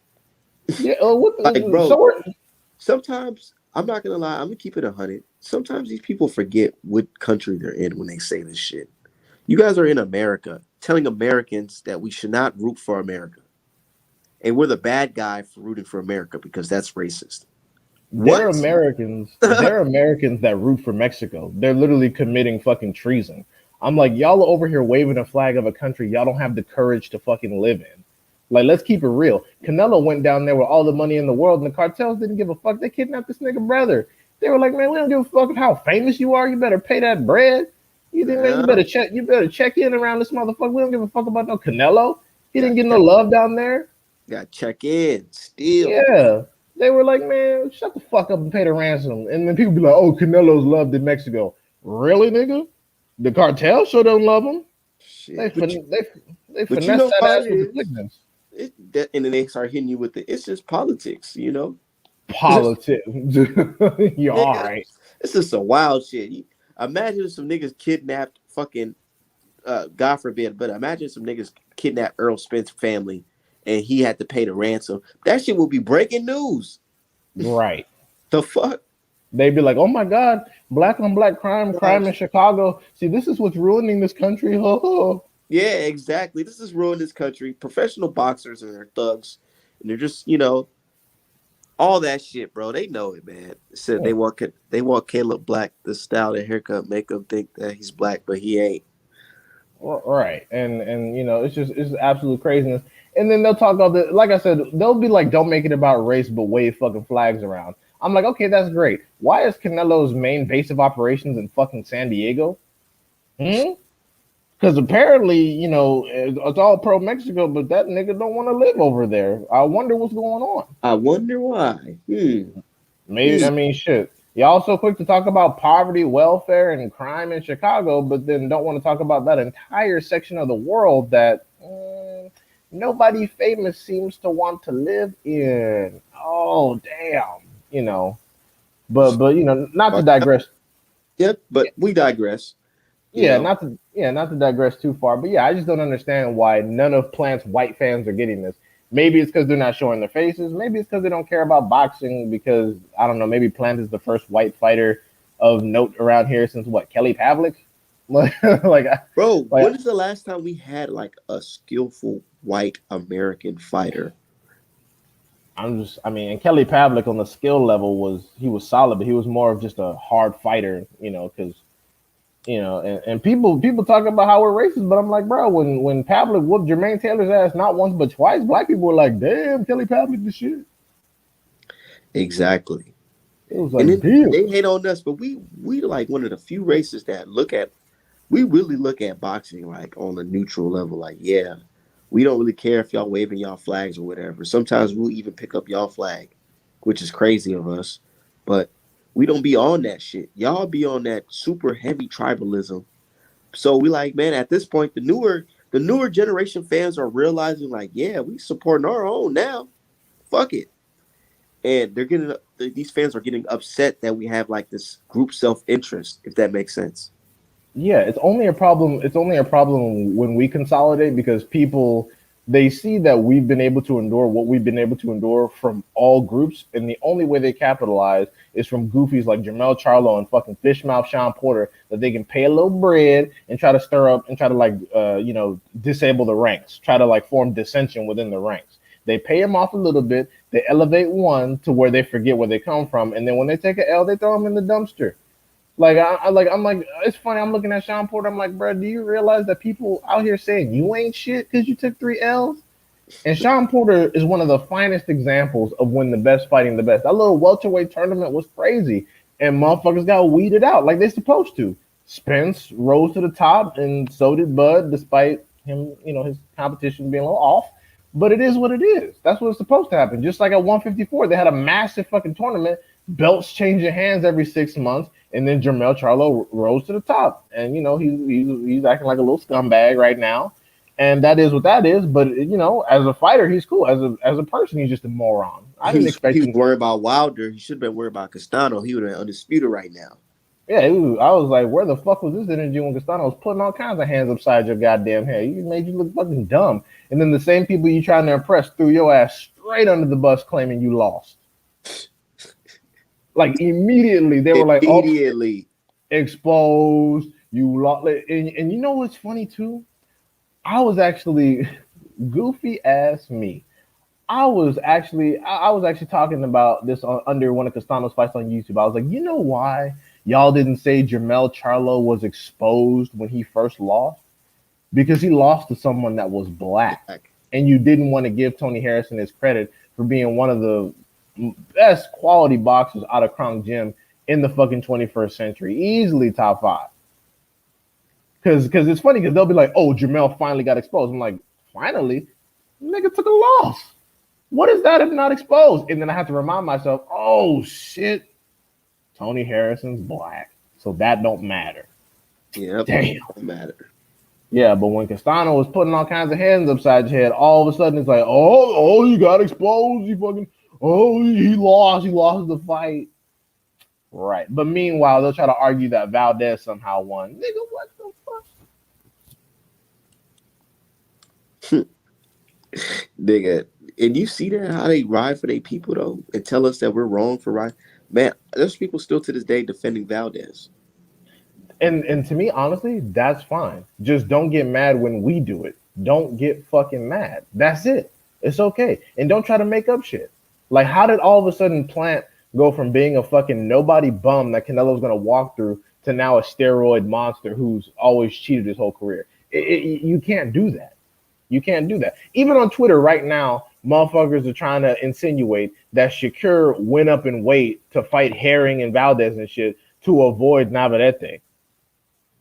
Yeah, what? Like, bro, So we're, sometimes I'm not gonna lie, I'm gonna keep it 100. Sometimes these people forget what country they're in when they say this shit. You guys are in America, telling Americans that we should not root for America, and we're the bad guy for rooting for America because that's racist. they're What? Americans. They're Americans that root for Mexico. They're literally committing fucking treason. I'm like, y'all are over here waving a flag of a country y'all don't have the courage to fucking live in. Like, let's keep it real. Canelo went down there with all the money in the world, and the cartels didn't give a fuck. They kidnapped this nigga brother. They were like, man, we don't give a fuck how famous you are. You better pay that bread. You think, man, you Yeah, better check. You better check in around this motherfucker. We don't give a fuck about no Canelo. He didn't got get no check, love down there. got check in still. Yeah. They were like, man, shut the fuck up and pay the ransom. And then people be like, oh, Canelo's loved in Mexico. Really, nigga? The cartel sure don't love him. They Shit, they but you finesse know that how ass it with the is. quickness. And then they start hitting you with the. It's just politics, you know. Politics. You all Nigga, right. it's just some wild shit. Imagine if some niggas kidnapped fucking God forbid, but imagine some niggas kidnapped Earl Spence family and he had to pay the ransom. That shit will be breaking news. Right. The fuck? They'd be like, oh my God, black on black crime, crime in Chicago. See, this is what's ruining this country. Yeah, exactly. This has ruined this country. Professional boxers and their thugs and they're just all that shit, bro. They know it, man. Said Yeah. they want Caleb Black, the style, the haircut, make him think that he's black, but he ain't. Right, and it's absolute craziness. And then they'll talk about the like I said, they'll be like, "Don't make it about race, but wave fucking flags around." I'm like, okay, that's great. Why is Canelo's main base of operations in fucking San Diego? Hmm. Because apparently, it's all pro Mexico, but that nigga don't want to live over there. I wonder what's going on. I wonder why. Maybe Hmm. I mean shit. Y'all so quick to talk about poverty, welfare, and crime in Chicago, but then don't want to talk about that entire section of the world that nobody famous seems to want to live in. Oh damn, you know. But not to Fucked up. digress. Yeah, but we digress. You Yeah, know, not to digress too far. But yeah, I just don't understand why none of Plant's white fans are getting this. Maybe it's because they're not showing their faces. Maybe it's because they don't care about boxing. Because I don't know. Maybe Plant is the first white fighter of note around here since what, Kelly Pavlik? like, like, bro. like When is the last time we had like a skillful white American fighter? I mean, and Kelly Pavlik on the skill level he was solid, but he was more of just a hard fighter, because and people talk about how we're racist, but I'm like, bro, when Pavlik whooped Jermaine Taylor's ass not once but twice, black people were like, damn, Kelly Pavlik the shit. Exactly. It was And like, then damn. they hate on us, but we like one of the few races that we really look at boxing like on a neutral level. Like, yeah, we don't really care if y'all waving y'all flags or whatever. Sometimes we'll even pick up y'all flag, which is crazy of us. But we don't be on that shit. Y'all be on that super heavy tribalism. So we like, man, at this point, the newer generation fans are realizing like, yeah, we supporting our own now. Fuck it. And these fans are getting upset that we have like this group self interest, if that makes sense. Yeah, it's only a problem. It's only a problem when we consolidate because people they see that we've been able to endure what we've been able to endure from all groups, and the only way they capitalize is from goofies like Jamel Charlo and fucking Fishmouth Sean Porter that they can pay a little bread and try to stir up and try to like disable the ranks, try to like form dissension within the ranks. They pay them off a little bit, they elevate one to where they forget where they come from, and then when they take an L, they throw them in the dumpster. I'm like, it's funny. I'm looking at Sean Porter. I'm like, bro, do you realize that people out here saying you ain't shit because you took 3 L's? And Sean Porter is one of the finest examples of when the best fighting the best. That little welterweight tournament was crazy, and motherfuckers got weeded out like they supposed to. Spence rose to the top, and so did Bud, despite him, his competition being a little off. But it is what it is. That's what's supposed to happen. Just like at 154, they had a massive fucking tournament, belts changing hands every 6 months, and then Jermell Charlo rose to the top. And he's acting like a little scumbag right now, and that is what that is. But as a fighter, he's cool. As a person, he's just a moron. I He didn't was he expect was him. worried about Wilder. He should have been worried about Castano. He would have been undisputed right now. Yeah, I was like, where the fuck was this energy when Castano was putting all kinds of hands upside your goddamn head? You made you look fucking dumb. And then the same people you trying to impress threw your ass straight under the bus claiming you lost. Like immediately, they were like, "Oh, Immediately. exposed, you lost." And you know what's funny too? I was actually goofy ass me. I was actually talking about this under one of Castano's fights on YouTube. I was like, you know why y'all didn't say Jermell Charlo was exposed when he first lost? Because he lost to someone that was black, Black. and you didn't want to give Tony Harrison his credit for being one of the best quality boxers out of Kronk Gym in the fucking 21st century, easily top five. Because it's funny because they'll be like, oh, Jamel finally got exposed. I'm like, finally, nigga took a loss. What is that if not exposed? And then I have to remind myself, oh shit, Tony Harrison's black, so that don't matter. Yep. Damn. Don't matter. Yeah, but when Castano was putting all kinds of hands upside your head, all of a sudden it's like, he got exposed. He lost the fight. Right. But meanwhile, they'll try to argue that Valdez somehow won. Nigga, what the fuck? Nigga. And you see that how they ride for their people though, and tell us that we're wrong for right. Man, there's people still to this day defending Valdez. And to me, honestly, that's fine. Just don't get mad when we do it. Don't get fucking mad. That's it. It's okay. And don't try to make up shit. Like, how did all of a sudden Plant go from being a fucking nobody bum that Canelo's gonna walk through to now a steroid monster who's always cheated his whole career? You can't do that. You can't do that. Even on Twitter right now, motherfuckers are trying to insinuate that Shakur went up in weight to fight Herring and Valdez and shit to avoid Navarrete.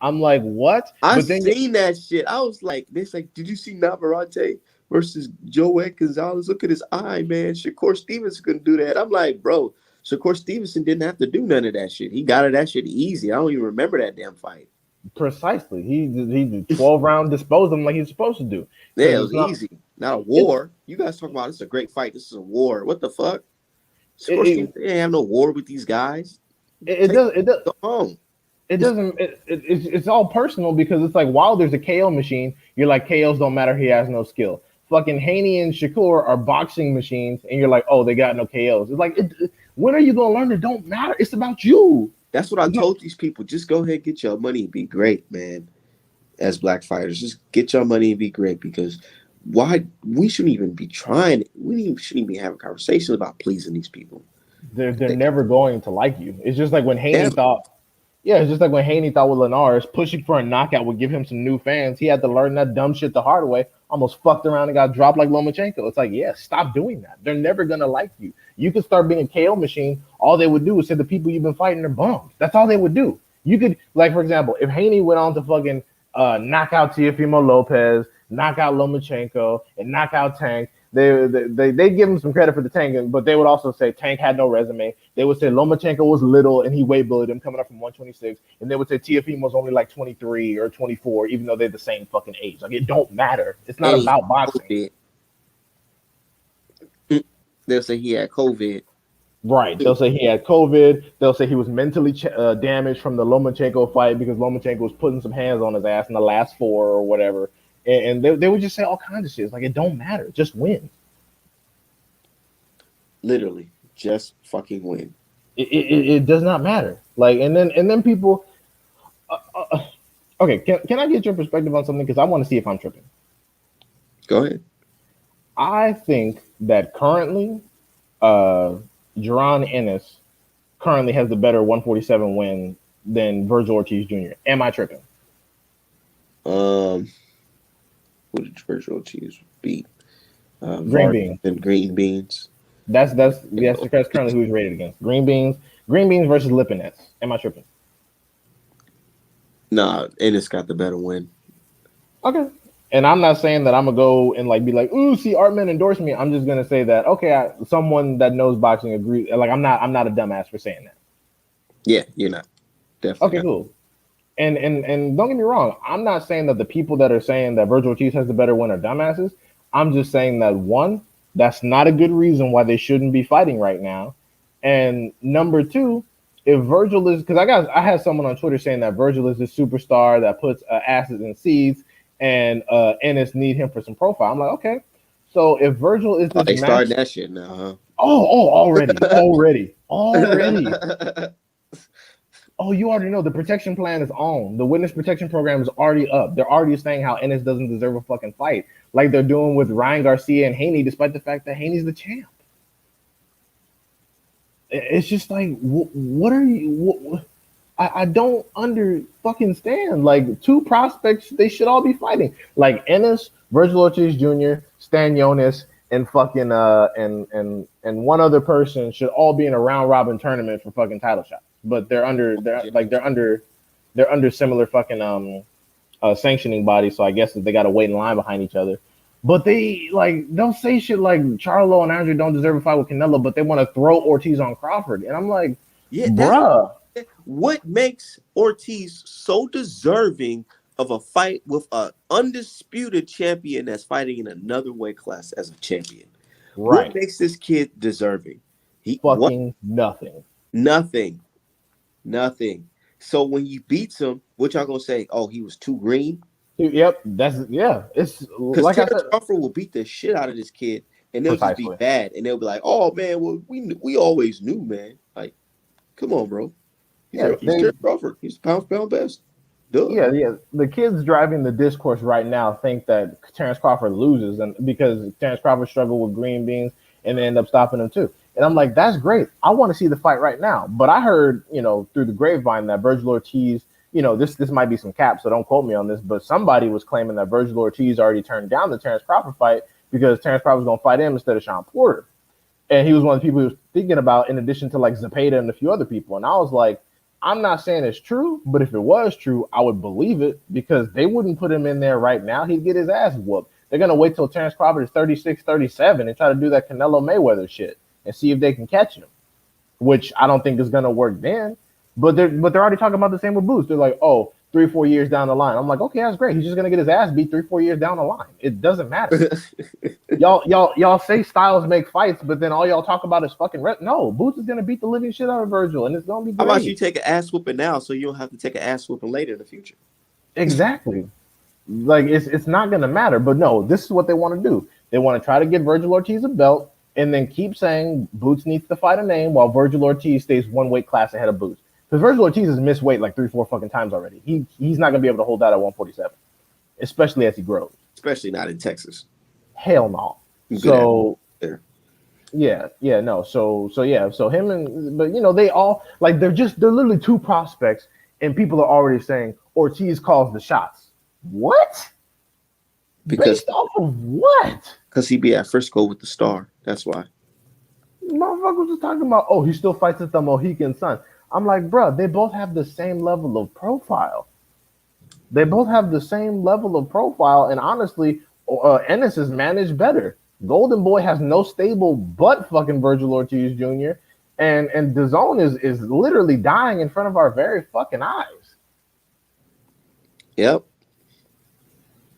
I'm like, what? I But then seen that shit. I was like, this like, did you see Navarrete versus Joet Gonzalez? Look at his eye, man. Shakur Stevenson couldn't do that. I'm like, bro, Shakur Stevenson didn't have to do none of that shit. He got it that shit easy. I don't even remember that damn fight. precisely, he did 12 round disposed of him like he's supposed to do. Yeah, Because it it's was not easy. Not a it's war. You guys talk about this is a great fight. This is a war. What the fuck? Shakur it Stevenson didn't have no war with these guys. it Take does it does go home. it doesn't it's all personal because it's like while there's a KO machine, you're like KOs don't matter, he has no skill. Fucking Haney and Shakur are boxing machines, and you're like, oh, they got no KOs. It's like, when are you gonna learn it don't matter? It's about you. That's what I It's not, told these people. Just go ahead and get your money and be great, man. As black fighters, just get your money and be great because why we shouldn't even be trying. Shouldn't even be having conversations about pleasing these people. they're They never going to like you. It's just like when Haney never. thought, yeah, it's just like when Haney thought with Linares, pushing for a knockout would give him some new fans. He had to learn that dumb shit the hard way. Almost fucked around and got dropped like Lomachenko. It's like, yeah, stop doing that. They're never gonna like you. You could start being a KO machine. All they would do is say the people you've been fighting are bums. That's all they would do. You could, like, for example, if Haney went on to fucking knock out Teofimo Lopez, knock out Lomachenko, and knock out Tank, they'd give him some credit for the Tank, but they would also say Tank had no resume. They would say Lomachenko was little and he weight bullied him coming up from 126, and they would say Teofimo was only like 23 or 24, even though they're the same fucking age. Like, it don't matter. It's not And he about had boxing. COVID. They'll say he had COVID. Right. They'll say he had COVID. They'll say he was mentally damaged from the Lomachenko fight because Lomachenko was putting some hands on his ass in the last four or whatever. And they would just say all kinds of shit. It's like, it don't matter. Just win. Literally, just fucking win. It does not matter. Like, and then people. Uh, uh, okay, can I get your perspective on something? Because I want to see if I'm tripping. Go ahead. I think that currently, Jaron Ennis currently has the better 147 win than Virgil Ortiz Jr. Am I tripping? Who did Virgil Ortiz beat? Green beans. And green beans. That's currently who he's rated against. Green beans versus Lipinets. Am I tripping? Nah, Ennis got the better win. Okay. And I'm not saying that I'm gonna go and like be like, ooh, see, Artman endorsed me. I'm just gonna say that okay, someone that knows boxing agrees. Like, I'm not a dumbass for saying that. Yeah, you're not. Definitely. Okay, not. cool. And don't get me wrong, I'm not saying that the people that are saying that Virgil Ortiz has the better win are dumbasses. I'm just saying that one, that's not a good reason why they shouldn't be fighting right now. And number two, if Virgil is, because I had someone on Twitter saying that Virgil is this superstar that puts acids in seeds, and Ennis need him for some profile. I'm like, okay, so if Virgil is Oh, this they match, started that shit now, already. huh? Oh, you already know the protection plan is on. The witness protection program is already up. They're already saying how Ennis doesn't deserve a fucking fight, like they're doing with Ryan Garcia and Haney, despite the fact that Haney's the champ. It's just like, what are you? I don't under fucking stand. Like, two prospects, they should all be fighting. Like Ennis, Virgil Ortiz Jr., Stan Jonas, and fucking and one other person should all be in a round robin tournament for fucking title shots. But they're under similar fucking sanctioning bodies, so I guess they got to wait in line behind each other. But they'll say shit like Charlo and Andre don't deserve a fight with Canelo, but they want to throw Ortiz on Crawford, and I'm like, Yeah, bruh. what makes Ortiz so deserving of a fight with an undisputed champion that's fighting in another weight class as a champion? Right. What makes this kid deserving? He Fucking nothing. Nothing. Nothing. So when he beats him, what y'all gonna say? Oh, he was too green? Yep, it's Because like I Terrence said, Crawford will beat the shit out of this kid, and they'll just be precisely. bad, and they'll be like, "Oh man, well we always knew, man. Like, come on, bro. Yeah, He's Terrence Crawford. He's pound for pound best." Duh. yeah. The kids driving the discourse right now think that Terrence Crawford loses, and because Terrence Crawford struggled with green beans and they end up stopping him too. And I'm like, that's great. I want to see the fight right now. But I heard, through the grapevine that Virgil Ortiz, this might be some cap, so don't quote me on this, but somebody was claiming that Virgil Ortiz already turned down the Terrence Crawford fight because Terrence Crawford was going to fight him instead of Sean Porter. And he was one of the people he was thinking about, in addition to like Zepeda and a few other people. And I was like, I'm not saying it's true, but if it was true, I would believe it, because they wouldn't put him in there right now. He'd get his ass whooped. They're going to wait till Terrence Crawford is 36, 37 and try to do that Canelo Mayweather shit and see if they can catch him, which I don't think is going to work then. But they're already talking about the same with Boots. They're like, oh, 3-4 years down the line. I'm like, okay, that's great. He's just going to get his ass beat 3-4 years down the line. It doesn't matter. Y'all say styles make fights, but then all y'all talk about is fucking no. Boots is gonna beat the living shit out of Virgil, and it's gonna be How great. about you take an ass whooping now, so you don't have to take an ass whooping later in the future? Exactly. Like it's not gonna matter. But no, this is what they want to do. They want to try to get Virgil Ortiz a belt, and then keep saying Boots needs to fight a name while Virgil Ortiz stays one weight class ahead of Boots. Because Virgil Ortiz has missed weight like 3-4 fucking times already. He's not gonna be able to hold that at 147, especially as he grows. Especially not in Texas. Hell no. So yeah, no. So him and but they all like they're literally two prospects, and people are already saying Ortiz calls the shots. What? Because Based off of what? Because he be at Frisco with the Star. That's why. Motherfuckers was talking about, oh, he still fights at the Mohican Sun. I'm like, bro, they both have the same level of profile. And honestly, Ennis is managed better. Golden Boy has no stable but fucking Virgil Ortiz Jr. And DAZN is literally dying in front of our very fucking eyes. Yep.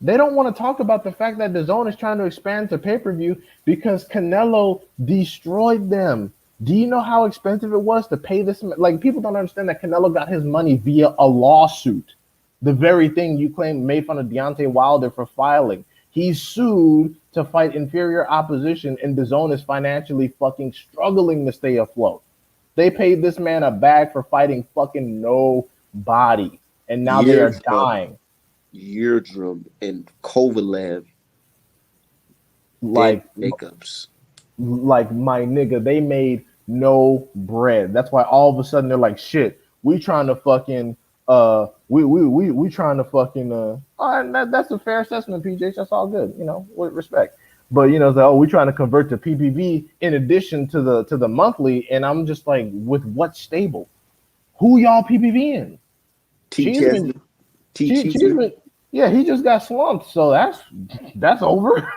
They don't want to talk about the fact that DAZN is trying to expand to pay-per-view because Canelo destroyed them. Do you know how expensive it was to pay this? Like, people don't understand that Canelo got his money via a lawsuit. The very thing you claim made fun of Deontay Wilder for filing. He's sued to fight inferior opposition, and DAZN is financially fucking struggling to stay afloat. They paid this man a bag for fighting fucking nobody, and now they are dying. Yildirim and Kovalev, like makeups. Like, my nigga, they made no bread. That's why all of a sudden they're like, shit, we trying to fucking we trying to fucking that's a fair assessment, PJ. That's all good, with respect. But it's like, oh, we trying to convert to PPV in addition to the monthly, and I'm just like, with what stable? Who y'all PPV in? Cheeseman, yeah, he just got slumped, so that's over.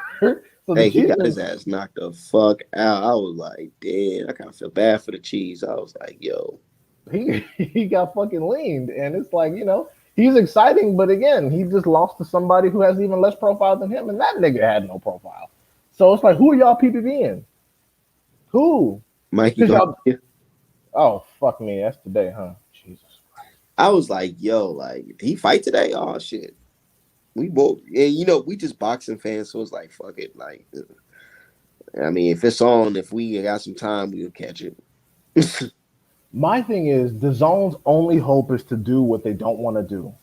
So hey, he got his ass knocked the fuck out. I was like, damn, I kind of feel bad for the cheese. I was like, yo. He got fucking leaned, and it's like, he's exciting, but again, he just lost to somebody who has even less profile than him, and that nigga had no profile. So it's like, who are y'all PPVing? Who? Mikey Garcia. Oh, fuck me. That's today, huh? Jesus Christ. I was like, yo, like, did he fight today? Oh, shit. We both, and we just boxing fans, so it's like, fuck it. Like, I mean, if it's on, if we got some time, we'll catch it. My thing is, DAZN's only hope is to do what they don't want to do.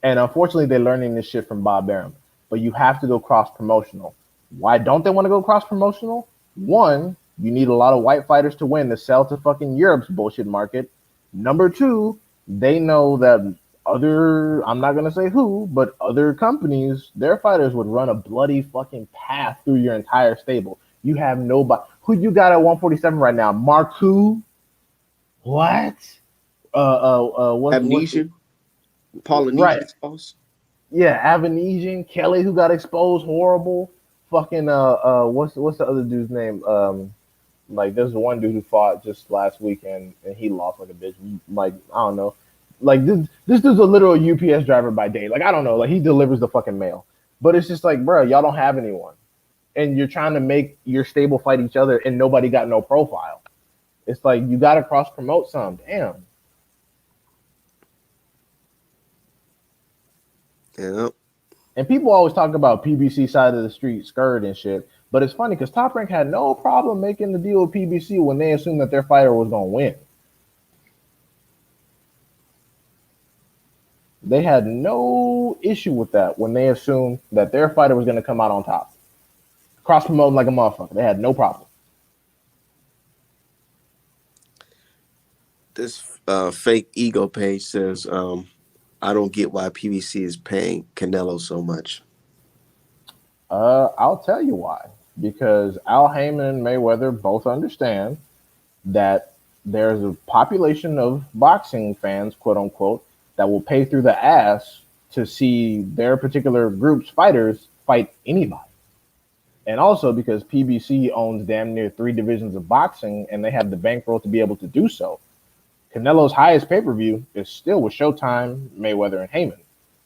And unfortunately, they're learning this shit from Bob Arum. But you have to go cross-promotional. Why don't they want to go cross-promotional? One, you need a lot of white fighters to win to sell to fucking Europe's bullshit market. Number two, they know that I'm not going to say who, but other companies, their fighters would run a bloody fucking path through your entire stable. You have nobody. Who you got at 147 right now? Marku? What? Amnesia? Polynesian right. sauce? Yeah, Avanesian. Kelly, who got exposed, horrible. Fucking, what's the other dude's name? Like, there's one dude who fought just last weekend, and he lost like a bitch. Like, I don't know. Like, this dude's a literal UPS driver by day. Like, I don't know. Like, he delivers the fucking mail. But it's just like, bro, y'all don't have anyone. And you're trying to make your stable fight each other, and nobody got no profile. It's like, you got to cross-promote some. Damn. Yeah. And people always talk about PBC side of the street skirt and shit. But it's funny because Top Rank had no problem making the deal with PBC when they assumed that their fighter was going to win. They had no issue with that when they assumed that their fighter was going to come out on top. Cross promoting like a motherfucker. They had no problem. This fake ego page says, I don't get why PBC is paying Canelo so much. I'll tell you why. Because Al Heyman and Mayweather both understand that there's a population of boxing fans, quote unquote, that will pay through the ass to see their particular group's fighters fight anybody. And also because PBC owns damn near three divisions of boxing and they have the bankroll to be able to do so. Canelo's highest pay per view is still with Showtime, Mayweather, and Heyman.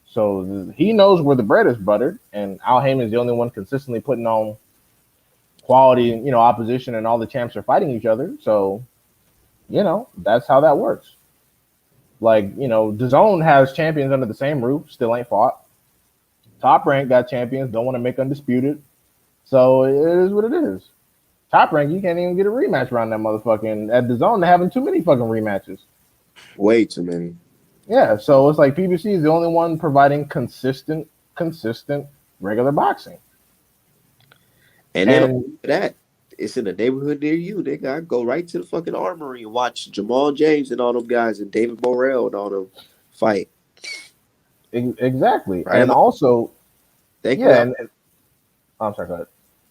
So he knows where the bread is buttered, and Al Heyman is the only one consistently putting on quality, opposition, and all the champs are fighting each other. So, that's how that works. Like, DAZN has champions under the same roof, still ain't fought. Top Rank got champions, don't want to make undisputed. So it is what it is. Top Rank, you can't even get a rematch around that motherfucking. At DAZN, they're having too many fucking rematches. Way too many. Yeah, so it's like PBC is the only one providing consistent regular boxing. And then that, it's in the neighborhood near you. They got to go right to the fucking armory and watch Jamal James and all them guys and David Morrell and all them fight. Exactly. Right. And also, thank yeah, you. I'm sorry, go ahead.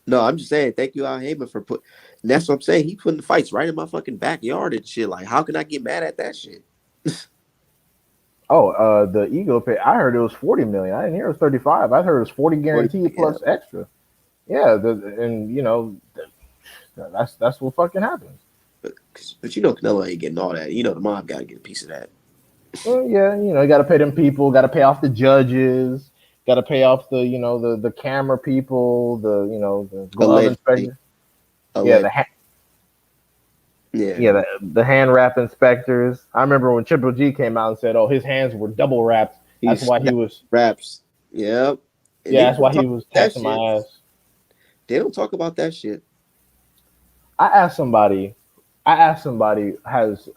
No, I'm just saying, thank you, Al Heyman, for put. And that's what I'm saying. He putting the fights right in my fucking backyard and shit. Like, how can I get mad at that shit? Oh, the ego pay. I heard it was 40 million. I didn't hear it was 35. I heard it was 40 guaranteed plus extra. Yeah, that's what fucking happens. But Canelo ain't getting all that. The mob got to get a piece of that. Well, yeah, you got to pay them people. Got to pay off the judges. Got to pay off the the camera people. The glove inspectors. Yeah, the hand wrap inspectors. I remember when Triple G came out and said, "Oh, his hands were double wrapped." That's why he was wraps. Yep. And that's why he was taxing my ass. They don't talk about that shit. I asked somebody, has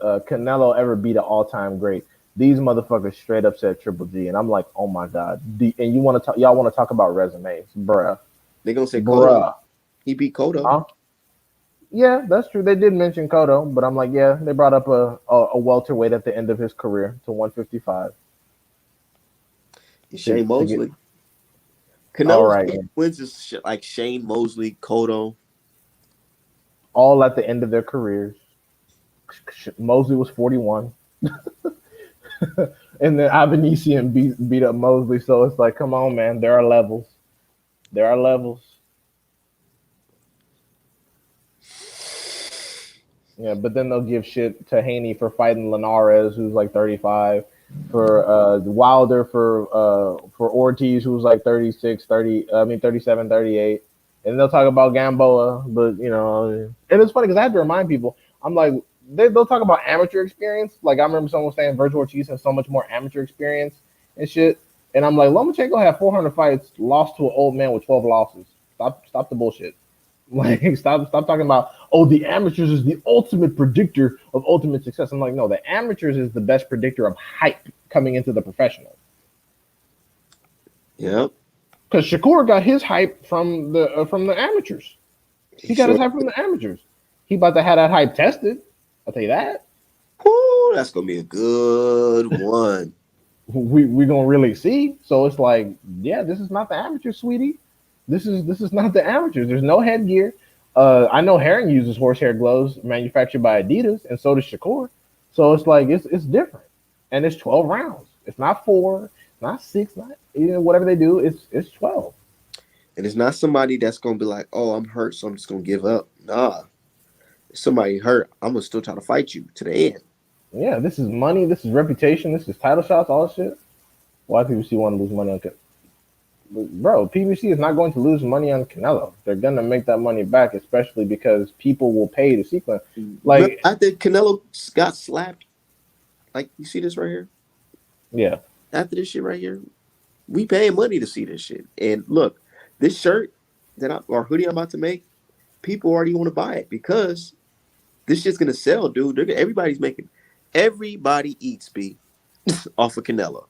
Canelo ever beat an all-time great? These motherfuckers straight up said Triple G, and I'm like, oh my god. And y'all want to talk about resumes, bruh? They gonna say Cotto. He beat Cotto. Huh? Yeah, that's true. They did mention Cotto, but I'm like, yeah, they brought up a welterweight at the end of his career to 155. Shane Mosley. Canelo's wins is like Shane Mosley, Cotto. All at the end of their careers. Mosley was 41. And then Avanesian beat up Mosley. So it's like, come on, man. There are levels. Yeah, but then they'll give shit to Haney for fighting Linares, who's like 35, for Wilder for Ortiz, who's like 37, 38. And they'll talk about Gamboa, but and it's funny because I had to remind people, I'm like, they'll talk about amateur experience. Like I remember someone saying Virgil Ortiz has so much more amateur experience and shit. And I'm like, Lomachenko had 400 fights, lost to an old man with 12 losses. Stop the bullshit. Like, stop talking about, the amateurs is the ultimate predictor of ultimate success. I'm like, no, the amateurs is the best predictor of hype coming into the professional. Yep. Because Shakur got his hype from the amateurs. He got his hype from the amateurs. He about to have that hype tested. I'll tell you that. Woo, that's gonna be a good one. we gonna really see. So it's like, yeah, this is not the amateurs, sweetie. This is not the amateurs. There's no headgear. I know Herring uses horsehair gloves manufactured by Adidas, and so does Shakur. So it's like it's different, and it's 12 rounds. It's not 4, not 6, not whatever they do. It's 12. And it's not somebody that's gonna be like, oh, I'm hurt, so I'm just gonna give up. Nah, if somebody hurt, I'm gonna still try to fight you to the end. Yeah, this is money. This is reputation. This is title shots. All this shit. Why PBC want to lose money on Canelo? Bro, PBC is not going to lose money on Canelo. They're gonna make that money back, especially because people will pay to see Canelo. Like, I think Canelo got slapped. Like, you see this right here? Yeah. After this shit right here, we paying money to see this shit. And look, this shirt or hoodie I'm about to make, people already want to buy it because this shit's gonna sell, dude. Everybody eats B off of Canelo.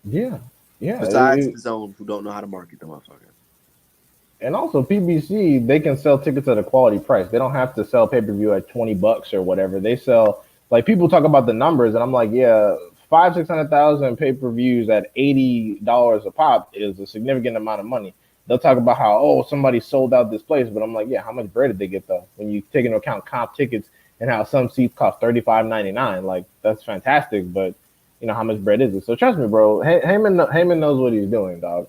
Yeah, yeah. Besides the zone who don't know how to market the motherfucker. And also PBC, they can sell tickets at a quality price. They don't have to sell pay per view at $20 or whatever. They sell like people talk about the numbers, and I'm like, yeah, 500,000 600,000 pay per views at $80 a pop is a significant amount of money. They'll talk about how somebody sold out this place, but I'm like, yeah, how much bread did they get though? When you take into account comp tickets and how some seats cost $35.99, like that's fantastic, but how much bread is it? So trust me, bro. Heyman knows what he's doing, dog.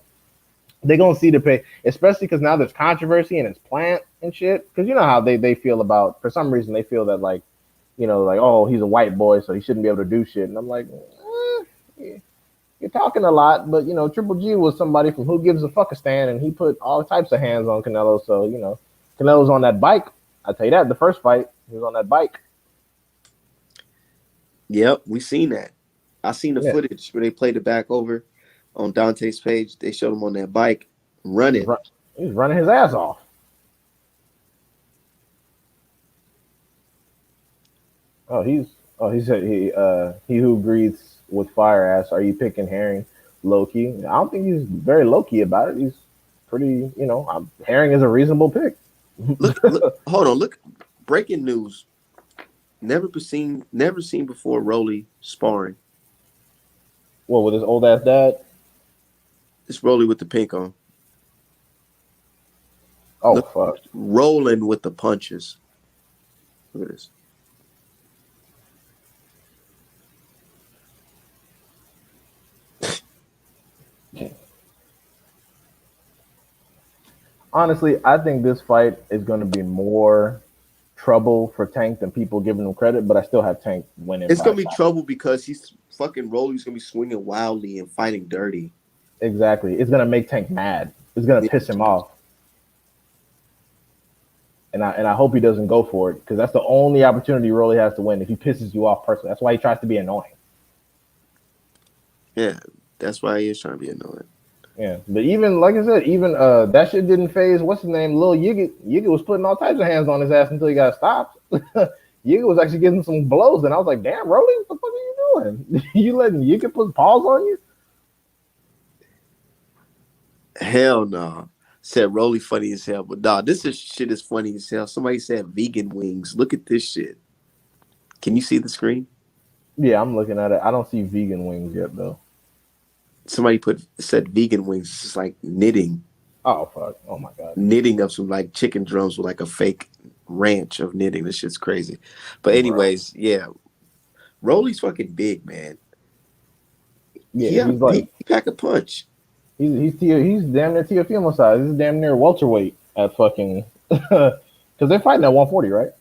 They gonna see the pay, especially because now there's controversy and it's plant and shit. Because you know how they feel about, for some reason they feel that like, like, oh, he's a white boy so he shouldn't be able to do shit. And I'm like, you're talking a lot, but Triple G was somebody from Who Gives a Fuckistan, and he put all types of hands on Canelo. So Canelo's on that bike. I tell you that the first fight he was on that bike. Yep, we seen that. I seen the Yeah, footage where they played it back over on Dante's page. They showed him on that bike he was, running. he was running his ass off. He said he who breathes with fire asks, "Are you picking Herring low key?" I don't think he's very low key about it. He's pretty, Herring is a reasonable pick. Look, hold on, look. Breaking news. Never seen before Rolly sparring. What, with his old ass dad? It's Rolly with the pink on. Oh Look, fuck. rolling with the punches. Look at this. Honestly, I think this fight is going to be more trouble for Tank than people giving him credit, but I still have Tank winning It's by gonna be five. trouble because he's fucking Rolly's gonna be swinging wildly and fighting dirty. Exactly. It's going to make Tank mad. It's going to Yeah. piss him off. And I hope he doesn't go for it because that's the only opportunity Rolly has to win if he pisses you off personally. That's why he tries to be annoying. Yeah, that's why he is trying to be annoying. Yeah, but even like I said, even that shit didn't phase. What's his name? Lil Yigit. Yigit was putting all types of hands on his ass until he got stopped. Yigit was actually getting some blows, and I was like, "Damn, Rolly, what the fuck are you doing? You letting Yigit put paws on you?" Hell no. Said Rolly funny as hell, but dog, this is shit is funny as hell. Somebody said vegan wings. Look at this shit. Can you see the screen? Yeah, I'm looking at it. I don't see vegan wings yet though. Somebody said vegan wings. It's just like Oh fuck! Oh my god, knitting of some like chicken drums with like a fake ranch of knitting. This shit's crazy. But bro. anyways, yeah, Rolly's fucking big, man. Yeah, Yeah, he's like he pack a punch. he's damn near Teofimo size. He's damn near welterweight at fucking because they're fighting at 140, right?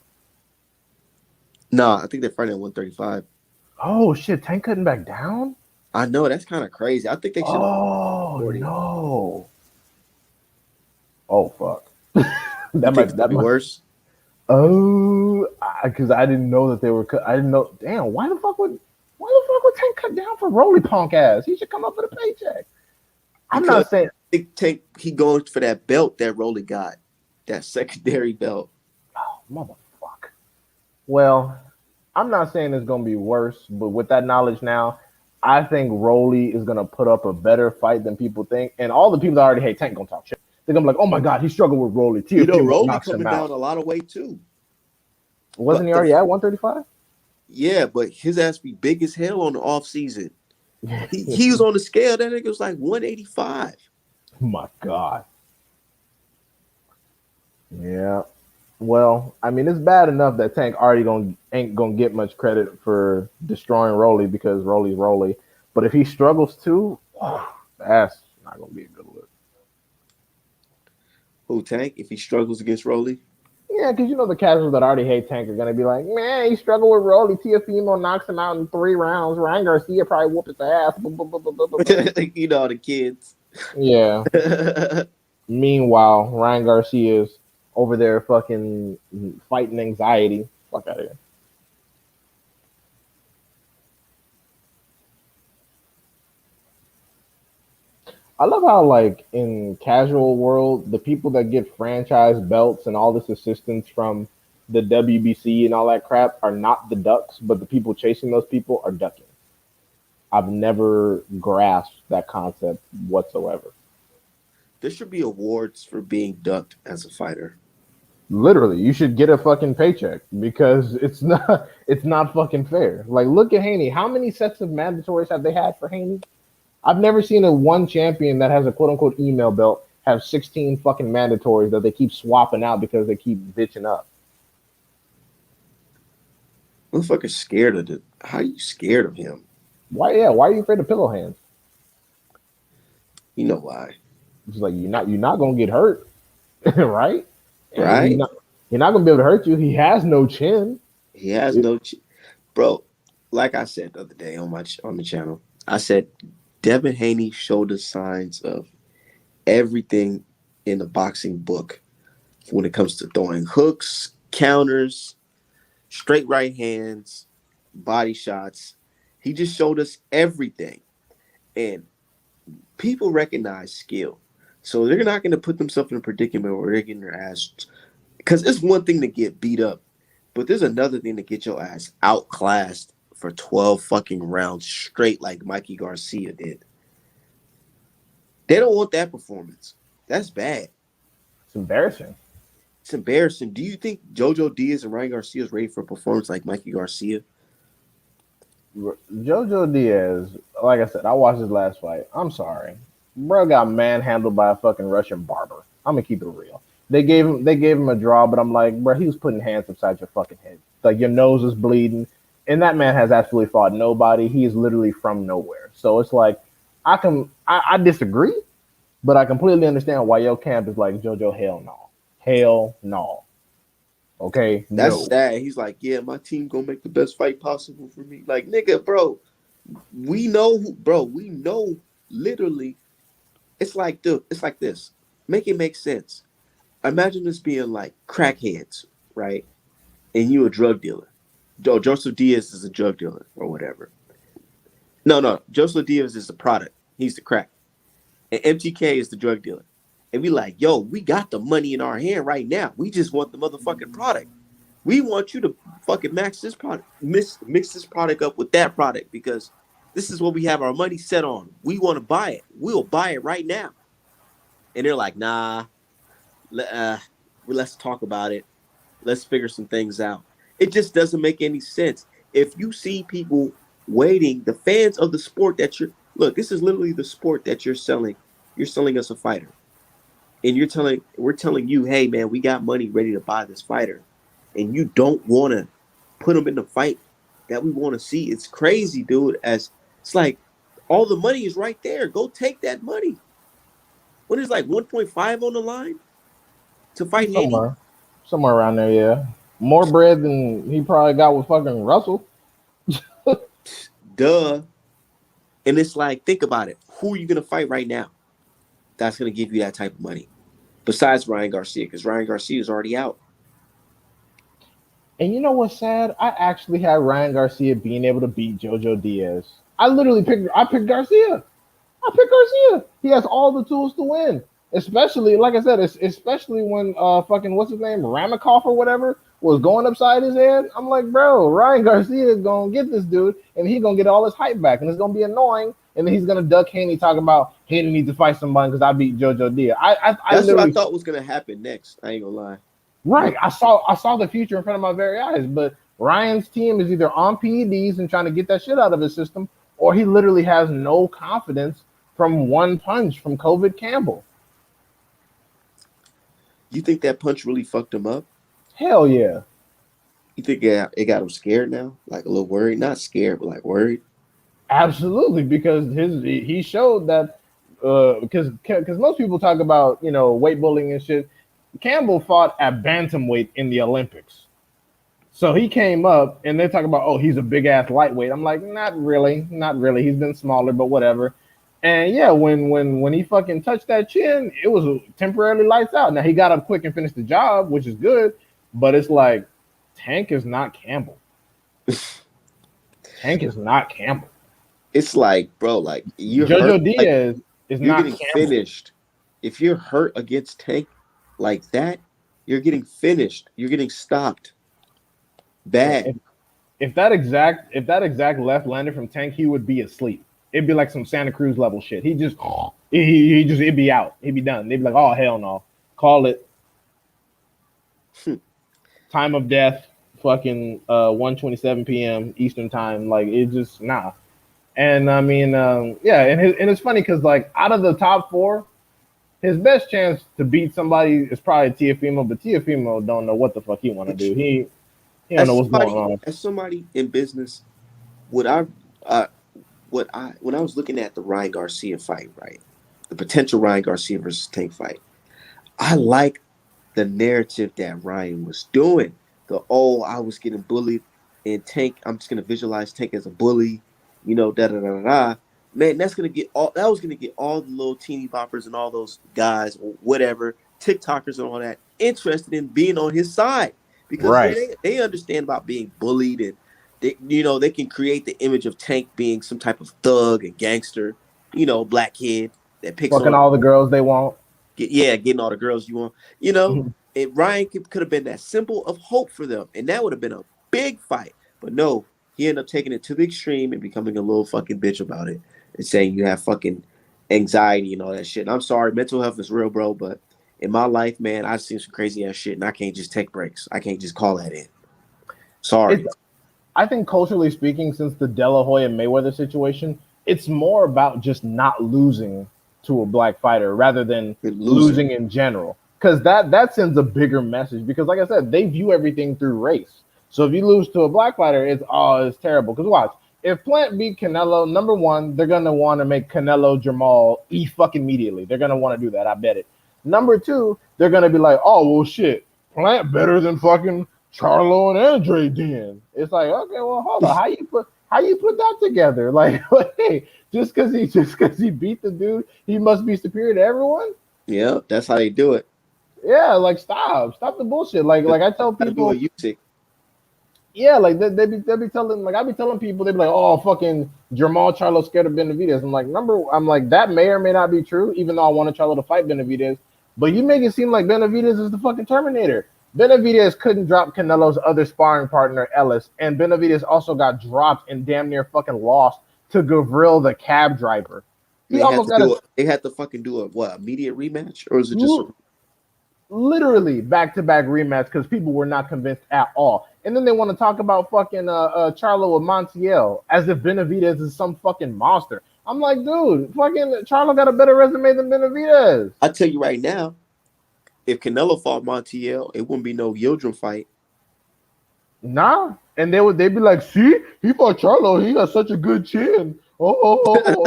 Nah, I think they're fighting at 135. Oh shit! Tank cutting back down. I know that's kind of crazy. I think they should have Oh 40. no! Oh fuck! You that think it's might gonna that be might. worse? Oh, because I didn't know that they were. I didn't know. Damn, why the fuck would Tank cut down for Roly punk ass? He should come up with a paycheck. I'm Because not saying. Tank he going for that belt that Rolly got, that secondary belt. Oh, motherfucker. Well, I'm not saying it's gonna be worse, but with that knowledge now, I think Roly is gonna put up a better fight than people think, and all the people that already hate Tank gonna talk shit. They're gonna be like, "Oh my god, he struggled with Roly. Teofimo Rolly knocks him coming out." down a lot of weight too. Wasn't But he already at 135? yeah, but his ass be big as hell on the off season. He was on the scale. That nigga was like 185. My God. Yeah. Well, I mean, it's bad enough that Tank already ain't gonna get much credit for destroying Roly because Roly's Roly. But if he struggles too, that's not gonna be a good look. Who Tank? If he struggles against Rolly, Yeah, because the casuals that already hate Tank are gonna be like, man, he struggled with Roly. Tiafimo knocks him out in 3 rounds. Ryan Garcia probably whoop his ass. the kids. Yeah. Meanwhile, Ryan Garcia's over there fucking fighting anxiety. Fuck out of here. I love how like in casual world, the people that get franchise belts and all this assistance from the WBC and all that crap are not the ducks, but the people chasing those people are ducking. I've never grasped that concept whatsoever. There should be awards for being ducked as a fighter. Literally, you should get a fucking paycheck because it's not fucking fair. Like, look at Haney. How many sets of mandatories have they had for Haney? I've never seen a one champion that has a quote unquote email belt have 16 fucking mandatories that they keep swapping out because they keep bitching up. Motherfucker's scared of it. How are you scared of him? Why? Yeah, why are you afraid of pillow hands? You know why, It's like you're not gonna get hurt, right? And right? he's not gonna be able to hurt you. He has no chin. He has It, no, bro. Like I said the other day on on the channel, I said Devin Haney showed us signs of everything in the boxing book when it comes to throwing hooks, counters, straight right hands, body shots. He just showed us everything. And people recognize skill. So they're not going to put themselves in a predicament where they're getting their ass. Because it's one thing to get beat up, but there's another thing to get your ass outclassed for 12 fucking rounds straight like Mikey Garcia did. They don't want that performance. That's bad. it's embarrassing. It's embarrassing. Do you think JoJo Diaz and Ryan Garcia is ready for a performance like Mikey Garcia? Jojo Diaz, like I said, I watched his last fight. I'm sorry, bro got manhandled by a fucking Russian barber. I'm gonna keep it real. They gave him a draw, but I'm like, bro, he was putting hands upside your fucking head. Like your nose is bleeding, and that man has absolutely fought nobody. He is literally from nowhere. So it's like, I disagree, but I completely understand why your camp is like JoJo. Hell no, hell no. Okay, That's no. sad. He's like, yeah, my team gonna make the best fight possible for me. Like, nigga, bro, we know who, bro. We know literally. It's like this. Make it make sense. Imagine this being like crackheads, right? And you a drug dealer. Joseph Diaz is a drug dealer or whatever. No. Joseph Diaz is the product. He's the crack. And MTK is the drug dealer. And we like, yo, we got the money in our hand right now. We just want the motherfucking product. We want you to fucking max this product, mix this product up with that product because this is what we have our money set on. We want to buy it. We'll buy it right now. And they're like, nah, let's talk about it. Let's figure some things out. It just doesn't make any sense. If you see people waiting, the fans of the sport that you're look, this is literally the sport that you're selling. You're selling us a fighter. And we're telling you, hey man, we got money ready to buy this fighter. And you don't want to put him in the fight that we want to see. It's crazy, dude. As it's like all the money is right there. Go take that money. What is like 1.5 on the line to fight Haney? Somewhere, somewhere around there, yeah. More bread than he probably got with fucking Russell. Duh. And it's like, think about it. Who are you gonna fight right now? That's gonna give you that type of money. Besides Ryan Garcia, because Ryan Garcia is already out. And you know what's sad? I actually had Ryan Garcia being able to beat Jojo Diaz. I picked Garcia. I picked Garcia. He has all the tools to win. Especially, like I said, especially when fucking what's his name, Ramikoff or whatever was going upside his head. I'm like, bro, Ryan Garcia is gonna get this dude, and he's gonna get all his hype back, and it's gonna be annoying. And then he's gonna duck Haney talking about Haney needs to fight somebody because I beat JoJo Diaz. I That's what I literally thought was gonna happen next. I ain't gonna lie. right. I saw the future in front of my very eyes, but Ryan's team is either on PEDs and trying to get that shit out of his system, or he literally has no confidence from one punch from COVID Campbell. You think that punch really fucked him up? Hell yeah. You think it got him scared now? Like a little worried? Not scared, but like worried? Absolutely, because he showed that because most people talk about weight bullying and shit. Campbell fought at bantamweight in the Olympics, so he came up and they talk about he's a big ass lightweight. I'm like not really, not really. He's been smaller, but whatever. And yeah, when he fucking touched that chin, it was temporarily lights out. Now he got up quick and finished the job, which is good, but it's like Tank is not Campbell. Tank is not Campbell. It's like, bro, like you're hurt. Jojo Like Diaz is you're not getting Campbell. finished. If you're hurt against Tank like that, you're getting finished. You're getting stopped. Bad. If that exact left landed from Tank, he would be asleep. It'd be like some Santa Cruz level shit. He just it'd be out. He'd be done. They'd be like, oh hell no, call it time of death, fucking 1:27 p.m. Eastern time. Like it just nah. And I mean, yeah, and it's funny because like out of the top four, his best chance to beat somebody is probably Tiafimo, but Tiafimo don't know what the fuck he want to do. He don't know As what's going somebody, on. as somebody in business, would I, uh, what I when I was looking at the Ryan Garcia fight, right, the potential Ryan Garcia versus Tank fight, I like the narrative that Ryan was doing. The I was getting bullied, and Tank, I'm just gonna visualize Tank as a bully, da da da da. Man, that was gonna get all the little teeny boppers and all those guys or whatever, TikTokers and all that interested in being on his side because Right. they understand about being bullied and they can create the image of Tank being some type of thug and gangster, black kid that picks Fucking on all the girls they want. getting all the girls you want, you know. And Ryan could have been that symbol of hope for them, and that would have been a big fight. But no, he ended up taking it to the extreme and becoming a little fucking bitch about it and saying you have fucking anxiety and all that shit. And I'm sorry, mental health is real, bro. But in my life, man, I've seen some crazy ass shit, and I can't just take breaks. I can't just call that in. It's Sorry. I think culturally speaking, since the De La Hoya Mayweather situation, it's more about just not losing to a black fighter rather than Been losing. losing in general. Because that sends a bigger message. Because like I said, they view everything through race. So if you lose to a black fighter, it's terrible. Because watch, if Plant beat Canelo, number one, they're gonna want to make Canelo Jamal fucking immediately. They're gonna want to do that. I bet it. Number two, they're gonna be like, oh well, shit, Plant better than fucking Charlo and Andre then. It's like, okay, well, hold on. How you put that together? Like, hey, just because he beat the dude, he must be superior to everyone? Yeah, that's how they do it. Yeah, like stop the bullshit. Like I tell Got to do a people, Usyk. yeah, like they be telling like I be telling people they be like, oh fucking Jamal Charlo scared of Benavidez. I'm like that may or may not be true, even though I wanted Charlo to fight Benavidez. But you make it seem like Benavidez is the fucking Terminator. Benavidez couldn't drop Canelo's other sparring partner Ellis, and Benavidez also got dropped and damn near fucking lost to Gavril the cab driver. He They had almost to got do a it. They had to fucking do a what? Immediate rematch, or is it just a? literally back-to-back rematch because people were not convinced at all. And then they want to talk about fucking Charlo with Montiel as if Benavidez is some fucking monster. I'm like, dude, fucking Charlo got a better resume than Benavidez. I tell you right now, if Canelo fought Montiel, it wouldn't be no Yildirim fight. Nah. And they'd be like, see, he fought Charlo, he got such a good chin. Oh.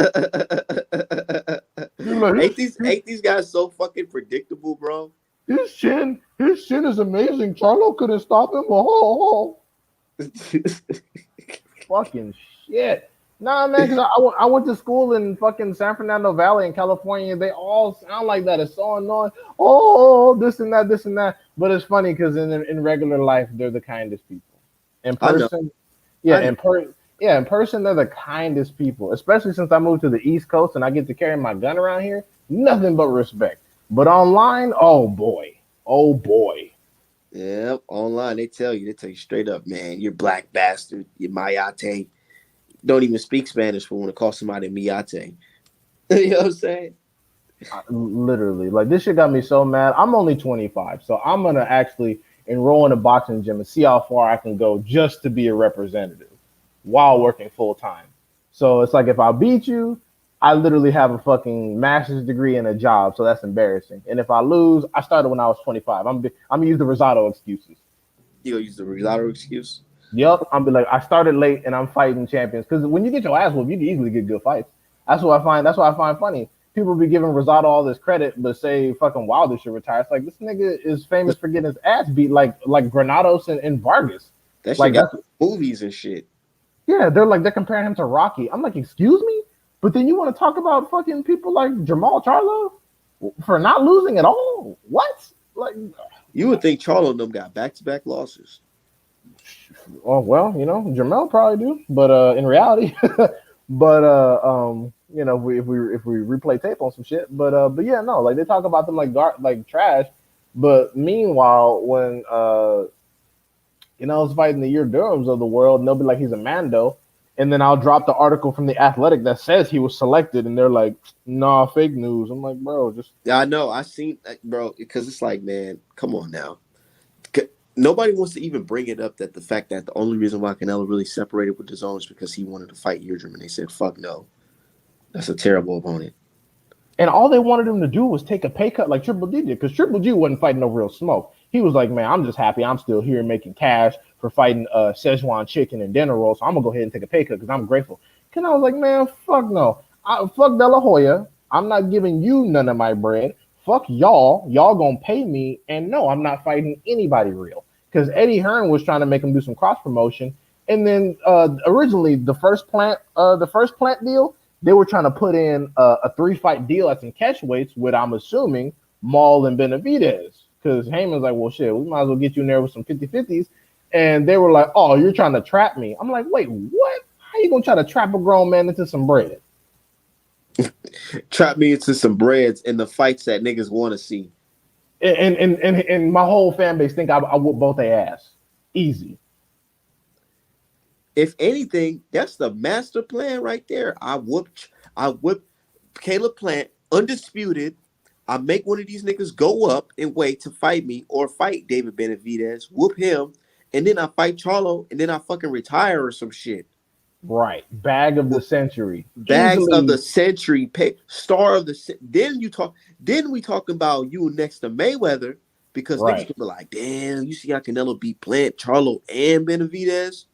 They're like, ain't these guys so fucking predictable, bro? his chin is amazing. Charlo couldn't stop him. Oh. Fucking shit. Nah, man, because I went to school in fucking San Fernando Valley in California. They all sound like that. It's so annoying. Oh, this and that, this and that. But it's funny because in regular life, they're the kindest people. In I know. person, yeah, in person, they're the kindest people. Especially since I moved to the East Coast and I get to carry my gun around here. Nothing but respect. But online, oh boy. Yep, online they tell you straight up, man, you're black bastard, you're mayate. Don't even speak Spanish for when to call somebody miyate. You know what I'm saying? Literally, like this shit got me so mad. I'm only 25, so I'm gonna actually enroll in a boxing gym and see how far I can go just to be a representative while working full time. So it's like if I beat you, I literally have a fucking master's degree and a job, so that's embarrassing. And if I lose, I started when I was 25. I'm gonna use the Rosado excuses. You gonna use the Rilato excuse? Yep, I'm be like I started late and I'm fighting champions because when you get your ass whooped, you can easily get good fights. That's what I find. That's what I find funny. People be giving Rosado all this credit, but say fucking Wilder should retire. It's like this nigga is famous for getting his ass beat, like Granados and Vargas. That shit Like got that's movies and shit. yeah, they're comparing him to Rocky. I'm like, excuse me, but then you want to talk about fucking people like Jamal Charlo for not losing at all? What? Like, You would think Charlo and them got back-to-back losses. oh well, Jamal probably do, but in reality, but if we replay tape on some shit, but yeah, no, like they talk about them like trash, but meanwhile when it's fighting the Year Durhams of the world, and they'll be like he's a Mando, And then I'll drop the article from the Athletic that says he was selected, and they're like, "Nah, fake news." I'm like, bro, just Yeah, I know. I seen, bro, because it's like, man, come on now. C- Nobody wants to even bring it up that the fact that the only reason why Canelo really separated with his own is because he wanted to fight Eardrum, and they said, "Fuck no, that's a terrible opponent." and all they wanted him to do was take a pay cut like Triple G did, because Triple G wasn't fighting no real smoke. He was like, man, I'm just happy I'm still here making cash for fighting Szechuan chicken and dinner rolls. So I'm gonna go ahead and take a pay cut because I'm grateful. And I was like, man, fuck no. Fuck De La Hoya. I'm not giving you none of my bread. Fuck y'all. Y'all gonna pay me. And no, I'm not fighting anybody real. Because Eddie Hearn was trying to make him do some cross promotion. And then originally the first plant deal, they were trying to put in a 3 fight deal at some catch weights with, I'm assuming, Maul and Benavidez. Because Heyman's like, well, shit, we might as well get you in there with some 50-50s. And they were like, oh, you're trying to trap me. I'm like, wait, what? How you going to try to trap a grown man into some bread? Trap me into some breads in the fights that niggas want to see. And my whole fan base think I whoop both their ass. Easy. If anything, that's the master plan right there. I whip Caleb Plant undisputed. I make one of these niggas go up and wait to fight me or fight David Benavidez, whoop him, and then I fight Charlo, and then I fucking retire or some shit. Right. Bag of the century. Bags of the Easily. century, pay, star of the. Then you talk. Then we talking about you next to Mayweather because niggas Right. gonna be like, damn, you see how Canelo beat Plant, Charlo, and Benavidez,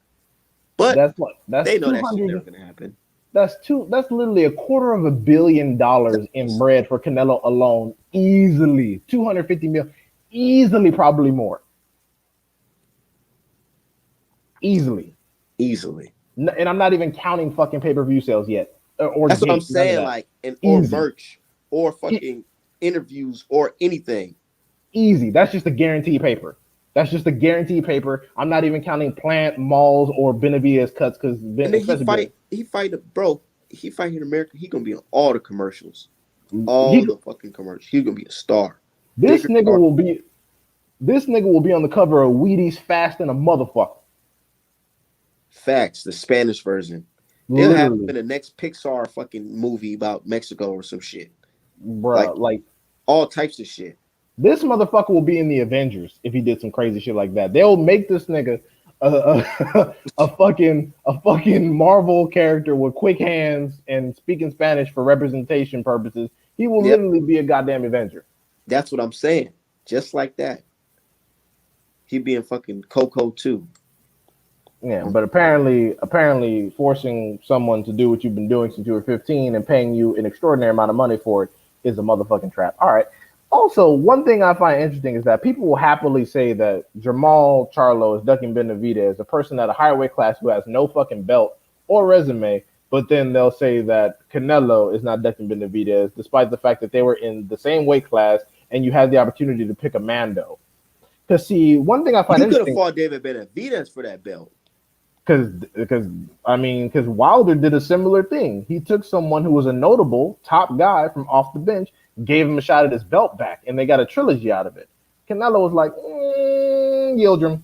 but That's what that's they know that shit never 200. gonna happen. That's literally $250 million in bread for Canelo alone. Easily. 250 mil. Easily, probably more. Easily. Easily. And I'm not even counting fucking pay-per-view sales yet. Or That's what I'm gate. None of saying. that. Like, and or Easy. merch, or E- fucking interviews, or anything. Easy. That's just a guaranteed paper. That's just a guaranteed paper. I'm not even counting Plant, Malls, or Benavides cuts because And then especially Ben, he fight, bro. He fight in America. He gonna be on all the commercials, he all the fucking commercials. He gonna be a star, this bigger nigga star. will be this nigga will be on the cover of Wheaties fast and a motherfucker. Facts. The Spanish version. They'll have him Literally, in the next Pixar fucking movie about Mexico or some shit. Like bruh. Like all types of shit. this motherfucker will be in the Avengers if he did some crazy shit like that. They'll make this nigga a fucking Marvel character with quick hands and speaking Spanish for representation purposes. He will Yep. literally be a goddamn Avenger. That's what I'm saying. Just like that. He be in fucking Coco too. Yeah, but apparently forcing someone to do what you've been doing since you were 15 and paying you an extraordinary amount of money for it is a motherfucking trap. All right. Also, one thing I find interesting is that people will happily say that Jamal Charlo is ducking Benavidez, a person at a higher weight class who has no fucking belt or resume, but then they'll say that Canelo is not ducking Benavidez, despite the fact that they were in the same weight class and you had the opportunity to pick a Mando. Because see, one thing I find You could have interesting, fought David Benavidez for that belt. because Wilder did a similar thing. He took someone who was a notable top guy from off the bench, gave him a shot at his belt back, and they got a trilogy out of it. Canelo was like, Yildirim.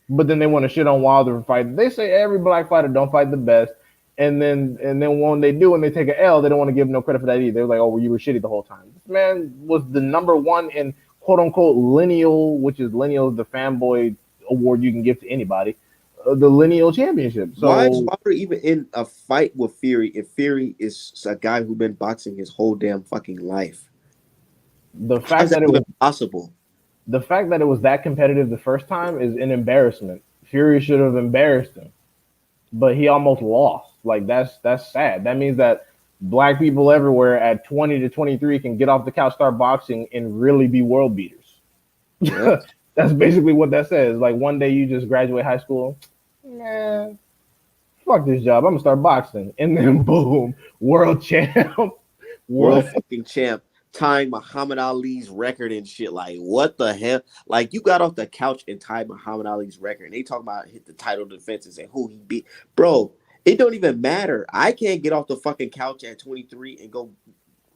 But then they want to shit on Wilder for fighting. They say every black fighter don't fight the best, and then when they do and they take an L, they don't want to give no credit for that either. They're like, oh, well, you were shitty the whole time. This man was the number one in quote unquote lineal, which is lineal the fanboy award you can give to anybody, the lineal championship. Why is So Wilder even in a fight with Fury if Fury is a guy who's been boxing his whole damn fucking life? the How's fact that that it even was possible? the fact that it was that competitive the first time is an embarrassment. Fury should have embarrassed him, but he almost lost. Like that's sad. That means that black people everywhere at 20 to 23 can get off the couch, start boxing, and really be world beaters. Yeah. That's basically what that says. Like one day you just graduate high school, man, fuck this job. I'm gonna start boxing, and then boom, world champ. World What? fucking champ, tying Muhammad Ali's record and shit. Like, what the hell? Like, you got off the couch and tied Muhammad Ali's record, and they talk about hit the title defense and say who he beat. Bro, it don't even matter. I can't get off the fucking couch at 23 and go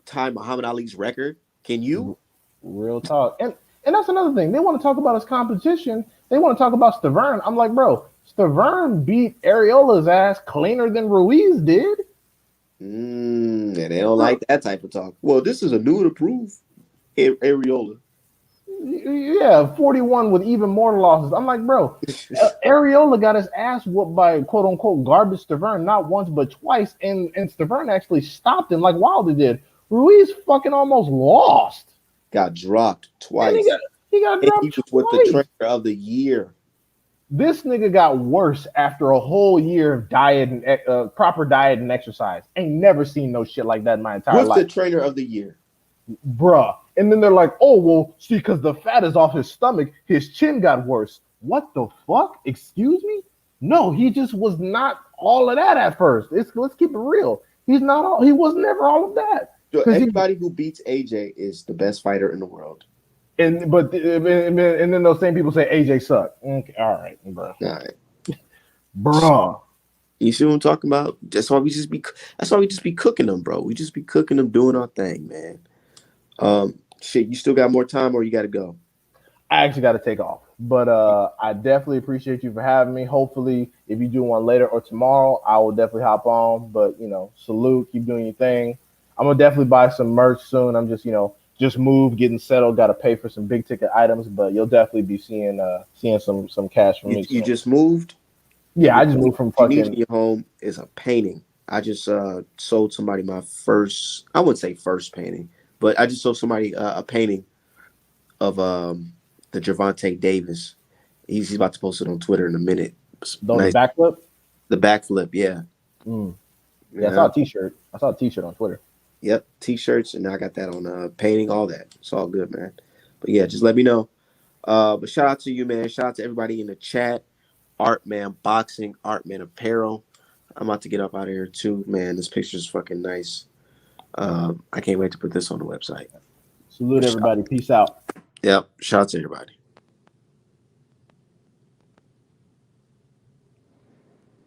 tie Muhammad Ali's record. Can you? Real talk. And that's another thing. They want to talk about his competition. They want to talk about Stavern. I'm like, bro, Stavern beat Areola's ass cleaner than Ruiz did. And they don't like that type of talk. Well, this is a new and approved Areola. Yeah, 41 with even more losses. I'm like, bro, Areola got his ass whooped by quote unquote garbage Stavern not once but twice, and Stavern actually stopped him like Wilder did. Ruiz fucking almost lost, Got dropped and he twice. got he got And he dropped was with the twice. trainer of the year. This nigga got worse after a whole year of diet and proper diet and exercise. Ain't never seen no shit like that in my entire With the life, trainer of the year. bruh. And then they're like, oh, well, see, because the fat is off his stomach, his chin got worse. What the fuck? Excuse me? No, he just was not all of that at first. Let's keep it real. He's not all. He was never all of that. So Because he anybody who beats AJ is the best fighter in the world. and then those same people say AJ sucked. Okay, all right, bro. All right. Bruh. You see what I'm talking about? That's why we just be cooking them, bro. We just be cooking them, doing our thing, man. Shit, you still got more time or you gotta go? I actually got to take off, but I definitely appreciate you for having me. Hopefully, if you do one later or tomorrow, I will definitely hop on. But salute, keep doing your thing. I'm gonna definitely buy some merch soon. I'm just moved, getting settled. Got to pay for some big ticket items, but you'll definitely be seeing some cash from You, me you soon. just moved? Yeah, I just moved from What you need in fucking. your home is a painting. I just sold somebody my first, I wouldn't say first painting, but I just sold somebody a painting of the Gervonta Davis. He's about to post it on Twitter in a minute. It's On the nice. backflip. The backflip, yeah. Mm. Yeah, I saw Yeah. a T-shirt. I saw a T-shirt on Twitter. Yep. T-shirts, and I got that on painting, all that. It's all good, man. But yeah, just let me know. But shout out to you, man. Shout out to everybody in the chat. Art Man Boxing, Art Man Apparel. I'm about to get up out of here too, man. This picture's fucking nice. I can't wait to put this on the website. Salute everybody. Peace out. Yep. Shout out to everybody.